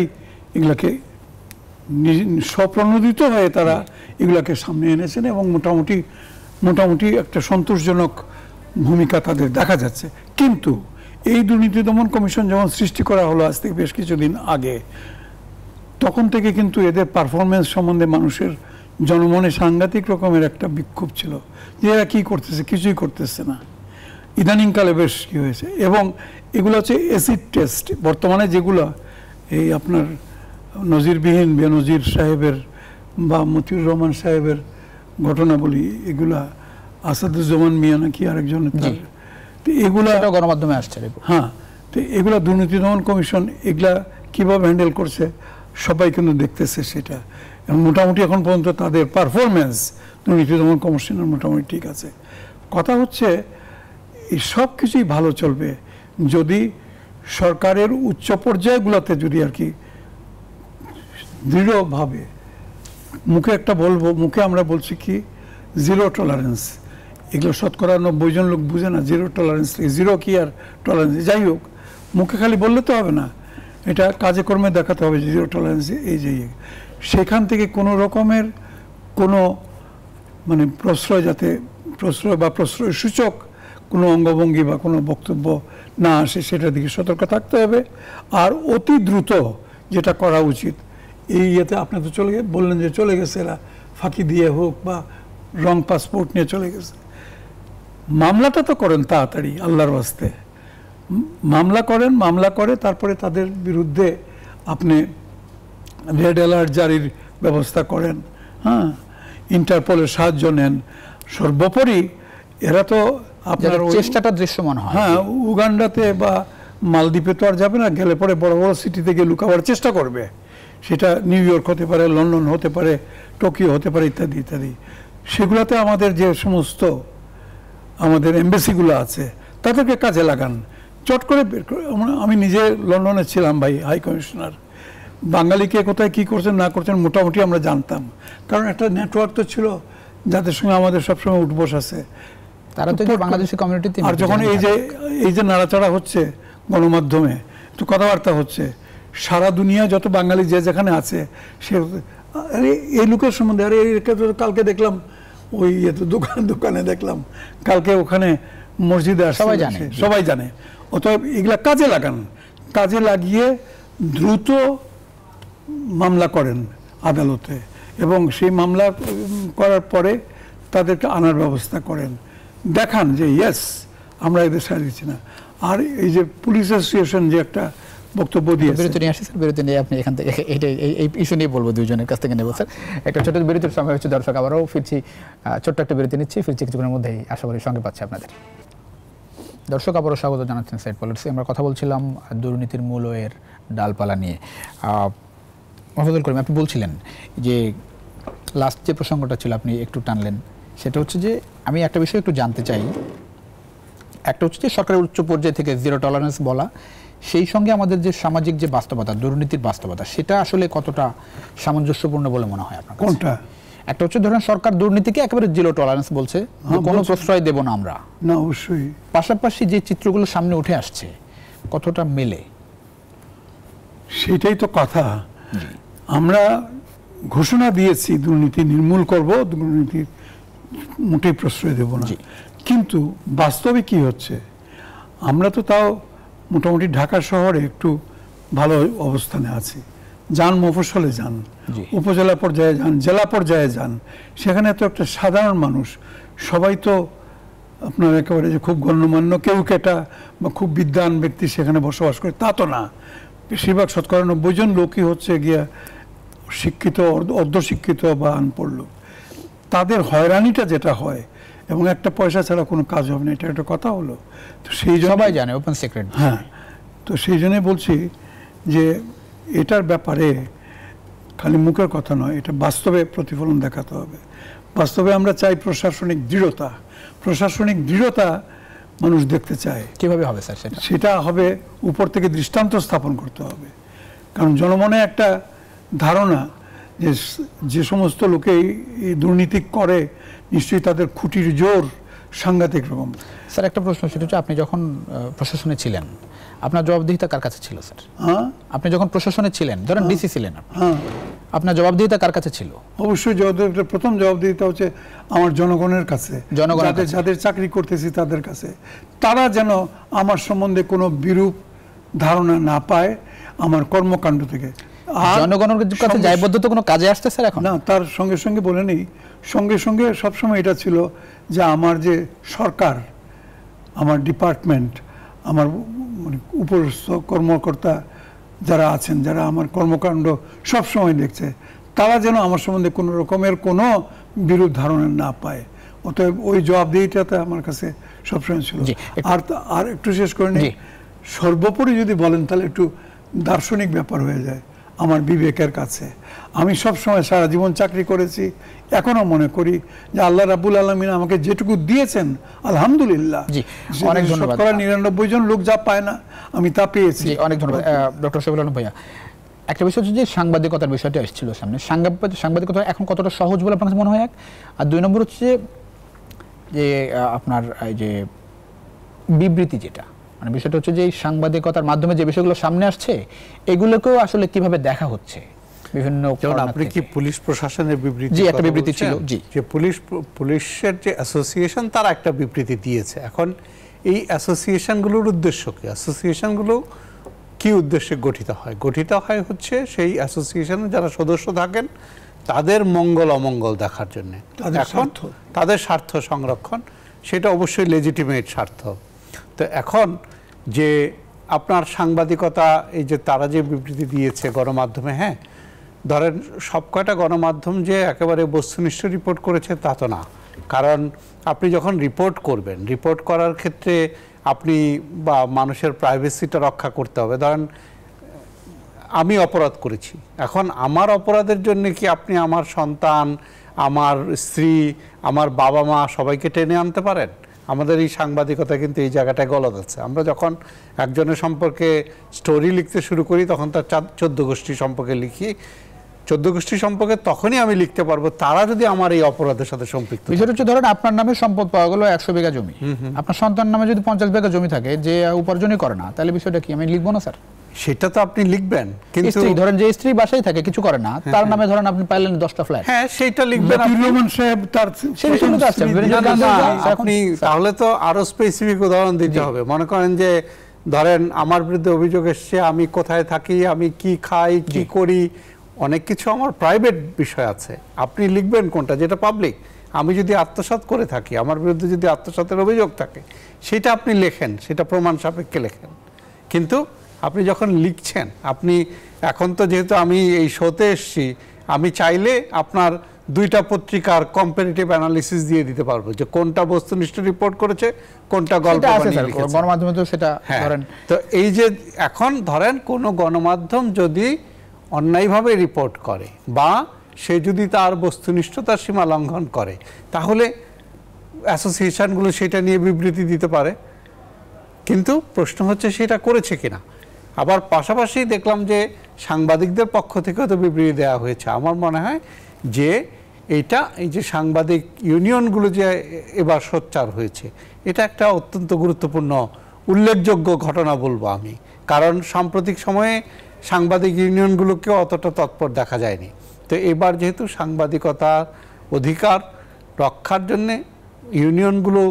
এগুলাকে স্বপ্রণোদিত হয়ে তারা এগুলাকে সামনে এনেছেন এবং মোটামুটি একটা সন্তোষজনক ভূমিকা তাদের দেখা যাচ্ছে। কিন্তু এই দুর্নীতি দমন কমিশন যখন সৃষ্টি করা হলো আজ থেকে বেশ কিছুদিন আগে, তখন থেকে কিন্তু এদের পারফরমেন্স সম্বন্ধে মানুষের জনমনে সাংঘাতিক রকমের একটা বিক্ষোভ ছিল যে এরা কী করতেছে, কিছুই করতেছে না। ইদানিংকালে বেশ কী হয়েছে, এবং এগুলো হচ্ছে অ্যাসিড টেস্ট বর্তমানে যেগুলো এই আপনার নজিরবিহীন বেনজির সাহেবের বা মতিউর রহমান সাহেবের ঘটনা বলি, এগুলা আসাদুজ্জামান মিয়া নাকি আরেকজনের, তো এগুলা গণমাধ্যমে আসছে। হ্যাঁ, তো এগুলা দুর্নীতি দমন কমিশন এগুলা কীভাবে হ্যান্ডেল করছে সবাই কিন্তু দেখতেছে সেটা, এবং মোটামুটি এখন পর্যন্ত তাদের পারফরমেন্স দুর্নীতি দমন কমিশনের মোটামুটি ঠিক আছে। কথা হচ্ছে এই সব কিছুই ভালো চলবে যদি সরকারের উচ্চ পর্যায়গুলোতে যদি আর কি দৃঢ়ভাবে মুখে একটা বলবো, মুখে আমরা বলছি কি জিরো টলারেন্স, এগুলো 90% জন লোক বুঝে না জিরো টলারেন্স, জিরো কি আর টলারেন্স, যাই হোক মুখে খালি বললে তো হবে না, এটা কাজে কর্মে দেখাতে হবে জিরো টলারেন্স। এই যে সেখান থেকে কোনো রকমের কোনো মানে প্রশ্রয় বা প্রশ্রয় সূচক কোনো অঙ্গভঙ্গি বা কোনো বক্তব্য না আসে, সেটার দিকে সতর্ক থাকতে হবে। আর অতি দ্রুত যেটা করা উচিত, এই ইয়েতে আপনি তো বললেন যে চলে গেছে এরা ফাঁকি দিয়ে হোক বা রং পাসপোর্ট নিয়ে চলে গেছে, মামলাটা তো করেন তাড়াতাড়ি আল্লাহর ওয়াস্তে, মামলা করে তারপরে তাদের বিরুদ্ধে আপনি রেড অ্যালার্ট জারির ব্যবস্থা করেন, হ্যাঁ, ইন্টারপোলের সাহায্য নেন। সর্বোপরি এরা তো আপনার চেষ্টাটা দৃশ্যমান হয়। হ্যাঁ, উগান্ডাতে বা মালদ্বীপে তো আর যাবে না, গেলে পরে বড় বড় সিটিতে গিয়ে লুকাবার চেষ্টা করবে, সেটা নিউ ইয়র্ক হতে পারে, লন্ডন হতে পারে, টোকিও হতে পারে, ইত্যাদি ইত্যাদি। সেগুলোতে আমাদের যে সমস্ত আমাদের এমবেসিগুলো আছে তাদেরকে কাজে লাগান, চট করে বের করে। আমি নিজে লন্ডনে ছিলাম ভাই, হাই কমিশনার, বাঙালিকে কোথায় কী করছেন না করছেন মোটামুটি আমরা জানতাম, কারণ একটা নেটওয়ার্ক তো ছিল যাদের সঙ্গে আমাদের সবসময় উঠবোস আছে। তারা তো বাংলাদেশি কমিউনিটিতে, আর যখন এই যে নাড়াচাড়া হচ্ছে গণমাধ্যমে, একটু কথাবার্তা হচ্ছে, সারা দুনিয়া যত বাঙালি যে যেখানে আছে সে আরে এই লোকের সম্বন্ধে, আরে কালকে দেখলাম ওই দোকানে দেখলাম, কালকে ওখানে মসজিদে আসছে, সবাই জানে। অতএব এগুলা কাজে লাগান, কাজে লাগিয়ে দ্রুত মামলা করেন আদালতে, এবং সেই মামলা করার পরে তাদেরকে আনার ব্যবস্থা করেন, দেখান যে ইয়েস আমরা এদের সাহায্য দিচ্ছি না। আর এই যে পুলিশ অ্যাসোসিয়েশন যে একটা বক্তব্য দিয়েছে, বিরতি নিয়ে আসছে স্যার, বিরতি নিয়ে আপনি এখান থেকে এই ইস্যু নিয়ে বলবো, দুইজনের কাছ থেকে নেবো স্যার। একটা ছোট বিরতির সময় হচ্ছে, দর্শক আবারও ফিরছি, ছোট্ট একটা বিরতি নিচ্ছি, ফিরছি কিছুক্ষণের মধ্যেই, আশা করি সঙ্গে পাচ্ছি আপনাদের। দর্শক আবারও স্বাগত জানাচ্ছেন সাইড পলিটিক্সে। আমরা কথা বলছিলাম দুর্নীতির মূল এর ডালপালা নিয়ে। মফিজুল করিম, আপনি বলছিলেন যে লাস্ট যে প্রসঙ্গটা ছিল আপনি একটু টানলেন, সেটা হচ্ছে যে আমি একটা বিষয় একটু জানতে চাই। একটা হচ্ছে যে সরকারের উচ্চ পর্যায় থেকে জিরো টলারেন্স বলা, সেই সঙ্গে আমাদের যে সামাজিক যে বাস্তবতা, দুর্নীতির বাস্তবতা, সেটা আসলে কতটা সামঞ্জস্যপূর্ণ বলে মনে হয় আপনার? কোনটা? একটা হচ্ছে ধরেন সরকার দুর্নীতিকে একেবারে জিরো টলারেন্স বলছে, কোনো প্রশ্রয় দেব না আমরা, না অবশ্যই, পাশাপাশি যে চিত্রগুলো সামনে উঠে আসছে কতটা মেলে? সেটাই তো কথা। আমরা ঘোষণা দিয়েছি দুর্নীতি নির্মূল করব, দুর্নীতি মোটেই প্রশ্রয় দেব না, কিন্তু বাস্তবে কি হচ্ছে? আমরা তো তাও মোটামুটি ঢাকা শহরে একটু ভালো অবস্থানে আছি, যান মফস্বলে যান, উপজেলা পর্যায়ে যান, জেলা পর্যায়ে যান, সেখানে তো একটা সাধারণ মানুষ, সবাই তো আপনার একেবারে যে খুব গণ্যমান্য কেউ কেটা বা খুব বিদ্বান ব্যক্তি সেখানে বসবাস করে তা তো না। বেশিরভাগ 90% লোকই হচ্ছে গিয়া শিক্ষিত, অর্ধশিক্ষিত বা আনপড় লোক। তাদের হয়রানিটা যেটা হয়, এবং একটা পয়সা ছাড়া কোনো কাজ হবে না, এটা একটা কথা হলো। তো সেই জন্য সবাই জানে, ওপেন সিক্রেট। হ্যাঁ, তো সেই জন্যই বলছি যে এটার ব্যাপারে খালি মুখের কথা নয়, এটা বাস্তবে প্রতিফলন দেখাতে হবে। বাস্তবে আমরা চাই প্রশাসনিক দৃঢ়তা। প্রশাসনিক দৃঢ়তা মানুষ দেখতে চায়। কিভাবে হবে স্যার সেটা? সেটা হবে উপর থেকে দৃষ্টান্ত স্থাপন করতে হবে। কারণ জনমনে একটা ধারণা যে যে সমস্ত লোকে এই দুর্নীতি করে নিশ্চয়ই তাদের খুঁটির জোর সাংঘাতিক রকম। স্যার একটা প্রশ্ন, সেটা হচ্ছে আপনি যখন প্রশাসনে ছিলেন, আপনার জবাবদিহিতা কার কাছে ছিল স্যার? হ্যাঁ, আপনি যখন প্রশাসনে ছিলেন, ধরেন ডিসি ছিলেন আপনি, হ্যাঁ, আপনার জবাবদিহিতা কার কাছে ছিল? অবশ্যই প্রথম জবাবদিহিতা হচ্ছে আমার জনগণের কাছে, যাদের চাকরি করতেছি তাদের কাছে। তারা যেন আমার সম্বন্ধে কোনো বিরূপ ধারণা না পায় আমার কর্মকাণ্ড থেকে। জনগণের কাছে দায়বদ্ধ তো কোনো কাজে আসছে স্যার এখন? না, তার সঙ্গে সঙ্গে বলে নেই, সঙ্গে সঙ্গে সবসময় এটা ছিল যে আমার যে সরকার, আমার ডিপার্টমেন্ট, আমার মানে উপরস্থ কর্মকর্তা যারা আছেন, যারা আমার কর্মকাণ্ড সবসময় দেখছে, তারা যেন আমার সম্বন্ধে কোনো রকমের কোনো বিরূপ ধারণা না পায়। অতএব ওই জবাবদিহিটাতে আমার কাছে সবসময় ছিল। আর একটু শেষ করে নিই, সর্বোপরি যদি বলেন তাহলে একটু দার্শনিক ব্যাপার হয়ে যায় আমার বিবেকের কাছে। আমি সবসময় সারা জীবন চাকরি করেছি, এখনো মনে করি যে আল্লাহ রাব্বুল আলামিন আমাকে যেটুকু দিয়েছেন আলহামদুলিল্লাহ। অনেক ধন্যবাদ। 99 জন লোক যা পায় না, আমি তা পেয়েছি। অনেক ধন্যবাদ ডক্টর শফিউল আলম ভাইয়া। একটা বিষয় হচ্ছে যে সাংবাদিকতার বিষয়টা এসেছিল সামনে, সাংবাদিকতা এখন কতটা সহজ বলে আপনার কাছে মনে হয়, এক। আর দুই নম্বর হচ্ছে যে আপনার এই যে বিবৃতি, যেটা মানে বিষয়টা হচ্ছে যে সাংবাদিকতার মাধ্যমে যে বিষয়গুলো সামনে আসছে, এগুলোকেও আসলে কিভাবে দেখা হচ্ছে বিভিন্ন। আপনি কি পুলিশ প্রশাসনের বিবৃতি? জি, একটা বিবৃতি ছিল, জি, যে পুলিশের যে অ্যাসোসিয়েশন তারা একটা বিবৃতি দিয়েছে। এখন এই অ্যাসোসিয়েশনগুলোর উদ্দেশ্য কি? অ্যাসোসিয়েশনগুলো কি উদ্দেশ্যে গঠিত হয়? গঠিত হয় হচ্ছে সেই অ্যাসোসিয়েশনের যারা সদস্য থাকেন তাদের মঙ্গল অমঙ্গল দেখার জন্য, তাদের স্বার্থ সংরক্ষণ। সেটা অবশ্যই লেজিটিমেট স্বার্থ। তো এখন যে আপনার সাংবাদিকতা, এই যে তারা যে বিবৃতি দিয়েছে গণমাধ্যমে, হ্যাঁ, ধরেন সব কয়টা গণমাধ্যম যে একেবারে বস্তুনিষ্ঠ রিপোর্ট করেছে তা তো না। কারণ আপনি যখন রিপোর্ট করবেন, রিপোর্ট করার ক্ষেত্রে আপনি বা মানুষের প্রাইভেসিটা রক্ষা করতে হবে। ধরেন আমি অপরাধ করেছি, এখন আমার অপরাধের জন্য কি আপনি আমার সন্তান, আমার স্ত্রী, আমার বাবা মা সবাইকে টেনে আনতে পারেন? আমাদের এই সাংবাদিকতা কিন্তু এই জায়গাটায় গলদ আছে। আমরা যখন একজনের সম্পর্কে স্টোরি লিখতে শুরু করি তখন তার 14 গোষ্ঠী সম্পর্কে লিখি। 14 গোষ্ঠী সম্পর্কে তখনই আমি লিখতে পারবো তারা যদি আমার এই অপরাধের সাথে সম্পৃক্ত। বিষয়টা হচ্ছে ধরেন আপনার নামে সম্পদ পাওয়া গেল 100 বিঘা জমি, আপনার সন্তান নামে যদি 50 বিঘা জমি থাকে, যে উপার্জনই করে না, তাহলে বিষয়টা কি? আমি লিখবো না স্যার? সেটা তো আপনি লিখবেন, কিন্তু ধরেন যে স্ত্রী বাসায় থাকে, কিছু করে না, তার নামে ধরেন আপনি পাইলেন 10টা ফ্ল্যাট, হ্যাঁ সেটা লিখবেন আপনি। তাহলে তো আরো স্পেসিফিক উদাহরণ দিতে হবে। মনে করেন যে ধরেন আমার বিরুদ্ধে অভিযোগ এসছে, আমি কোথায় থাকি, আমি কি খাই, কি করি, অনেক কিছু আমার প্রাইভেট বিষয় আছে। আপনি লিখবেন কোনটা যেটা পাবলিক। আমি যদি আত্মসাৎ করে থাকি, আমার বিরুদ্ধে যদি আত্মসাতের অভিযোগ থাকে, সেটা আপনি লেখেন, সেটা প্রমাণ সাপেক্ষে লেখেন। কিন্তু আপনি যখন লিখছেন, আপনি এখন তো যেহেতু আমি এই শোতে এসছি, আমি চাইলে আপনার 2টা পত্রিকার কম্পারেটিভ অ্যানালিসিস দিয়ে দিতে পারবো যে কোনটা বস্তুনিষ্ঠ রিপোর্ট করেছে, কোনটা গল্প বানিয়ে লিখেছে। গণমাধ্যমে তো সেটা ধরেন। তো এই যে এখন ধরেন কোনো গণমাধ্যম যদি অন্যায়ভাবে রিপোর্ট করে বা সে যদি তার বস্তুনিষ্ঠতার সীমা লঙ্ঘন করে, তাহলে অ্যাসোসিয়েশনগুলো সেটা নিয়ে বিবৃতি দিতে পারে। কিন্তু প্রশ্ন হচ্ছে সেটা করেছে কিনা। আবার পাশাপাশি দেখলাম যে সাংবাদিকদের পক্ষ থেকেও তো বিবৃতি দেওয়া হয়েছে। আমার মনে হয় যে এইটা, এই যে সাংবাদিক ইউনিয়নগুলো যে এবার সোচ্চার হয়েছে, এটা একটা অত্যন্ত গুরুত্বপূর্ণ উল্লেখযোগ্য ঘটনা বলবো আমি। কারণ সাম্প্রতিক সময়ে সাংবাদিক ইউনিয়নগুলোকেও অতটা তৎপর দেখা যায়নি। তো এবার যেহেতু সাংবাদিকতার অধিকার রক্ষার জন্যে ইউনিয়নগুলো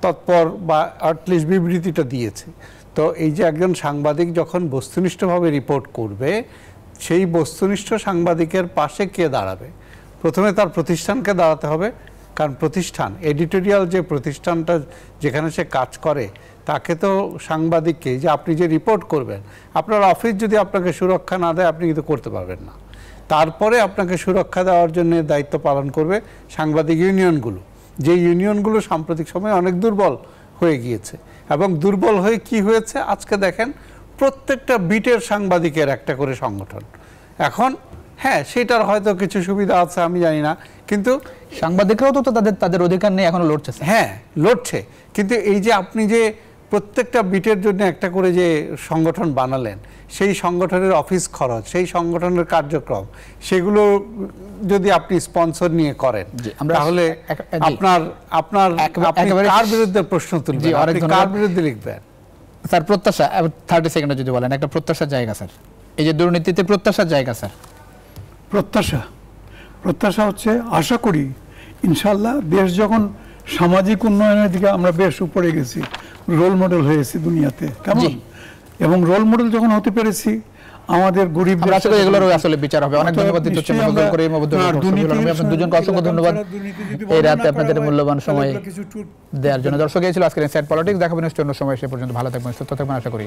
তৎপর বা অ্যাটলিস্ট বিবৃতিটা দিয়েছে, তো এই যে একজন সাংবাদিক যখন বস্তুনিষ্ঠভাবে রিপোর্ট করবে, সেই বস্তুনিষ্ঠ সাংবাদিকের পাশে কে দাঁড়াবে? প্রথমে তার প্রতিষ্ঠানকে দাঁড়াতে হবে, কারণ প্রতিষ্ঠান, এডিটোরিয়াল যে প্রতিষ্ঠানটা যেখানে সে কাজ করে, তাকে তো সাংবাদিককে, যে আপনি যে রিপোর্ট করবেন, আপনার অফিস যদি আপনাকে সুরক্ষা না দেয়, আপনি কিন্তু করতে পারবেন না। তারপরে আপনাকে সুরক্ষা দেওয়ার জন্য দায়িত্ব পালন করবে সাংবাদিক ইউনিয়নগুলো, যে ইউনিয়নগুলো সাম্প্রতিক সময়ে অনেক দুর্বল হয়ে গিয়েছে। এবং দুর্বল হয়ে কি হয়েছে আজকে দেখেন, প্রত্যেকটা বিটের সাংবাদিকের একটা করে সংগঠন। এখন হ্যাঁ, সেটার হয়তো কিছু সুবিধা আছে, আমি জানি না, কিন্তু সাংবাদিকরাও তো তাদের অধিকার নেই, এখনো লড়ছে। হ্যাঁ, লড়ছে। কিন্তু এই যে আপনি যে প্রত্যেকটা বিটের জন্য একটা করে যে সংগঠন বানালেন, সেই সংগঠনের অফিস খরচ, সেই সংগঠনের কার্যক্রম, সেগুলো যদি আপনি স্পন্সর নিয়ে করেন, তাহলে আপনি কার বিরুদ্ধে প্রশ্ন তুলবেন, আপনি কার বিরুদ্ধে লিখবেন? স্যার প্রত্যাশা 30 সেকেন্ডে যদি বলেন একটা প্রত্যাশার জায়গা স্যার, এই যে দুর্নীতিতে প্রত্যাশার জায়গা স্যার। প্রত্যাশা হচ্ছে, আশা করি ইনশাল্লাহ দেশ যখন সামাজিক উন্নয়নের দিকে আমরা বেশ উপরে গেছি, রোল মডেল হয়েছি দুনিয়াতে, কেমন, এবং রোল মডেল যখন হতে পেরেছি আমাদের গরিব এগুলোর আসলে বিচার হবে। অনেক ধন্যবাদ দুজনকে, অসংখ্য ধন্যবাদ এই রাতে আপনাদের মূল্যবান সময় দেওয়ার জন্য। দর্শক, এই ছিল আজকের ইনসাইড পলিটিক্স। দেখাবেন অন্য সময়, সে পর্যন্ত ভালো থাকবেন, সুস্থ থাকবেন, আশা করি।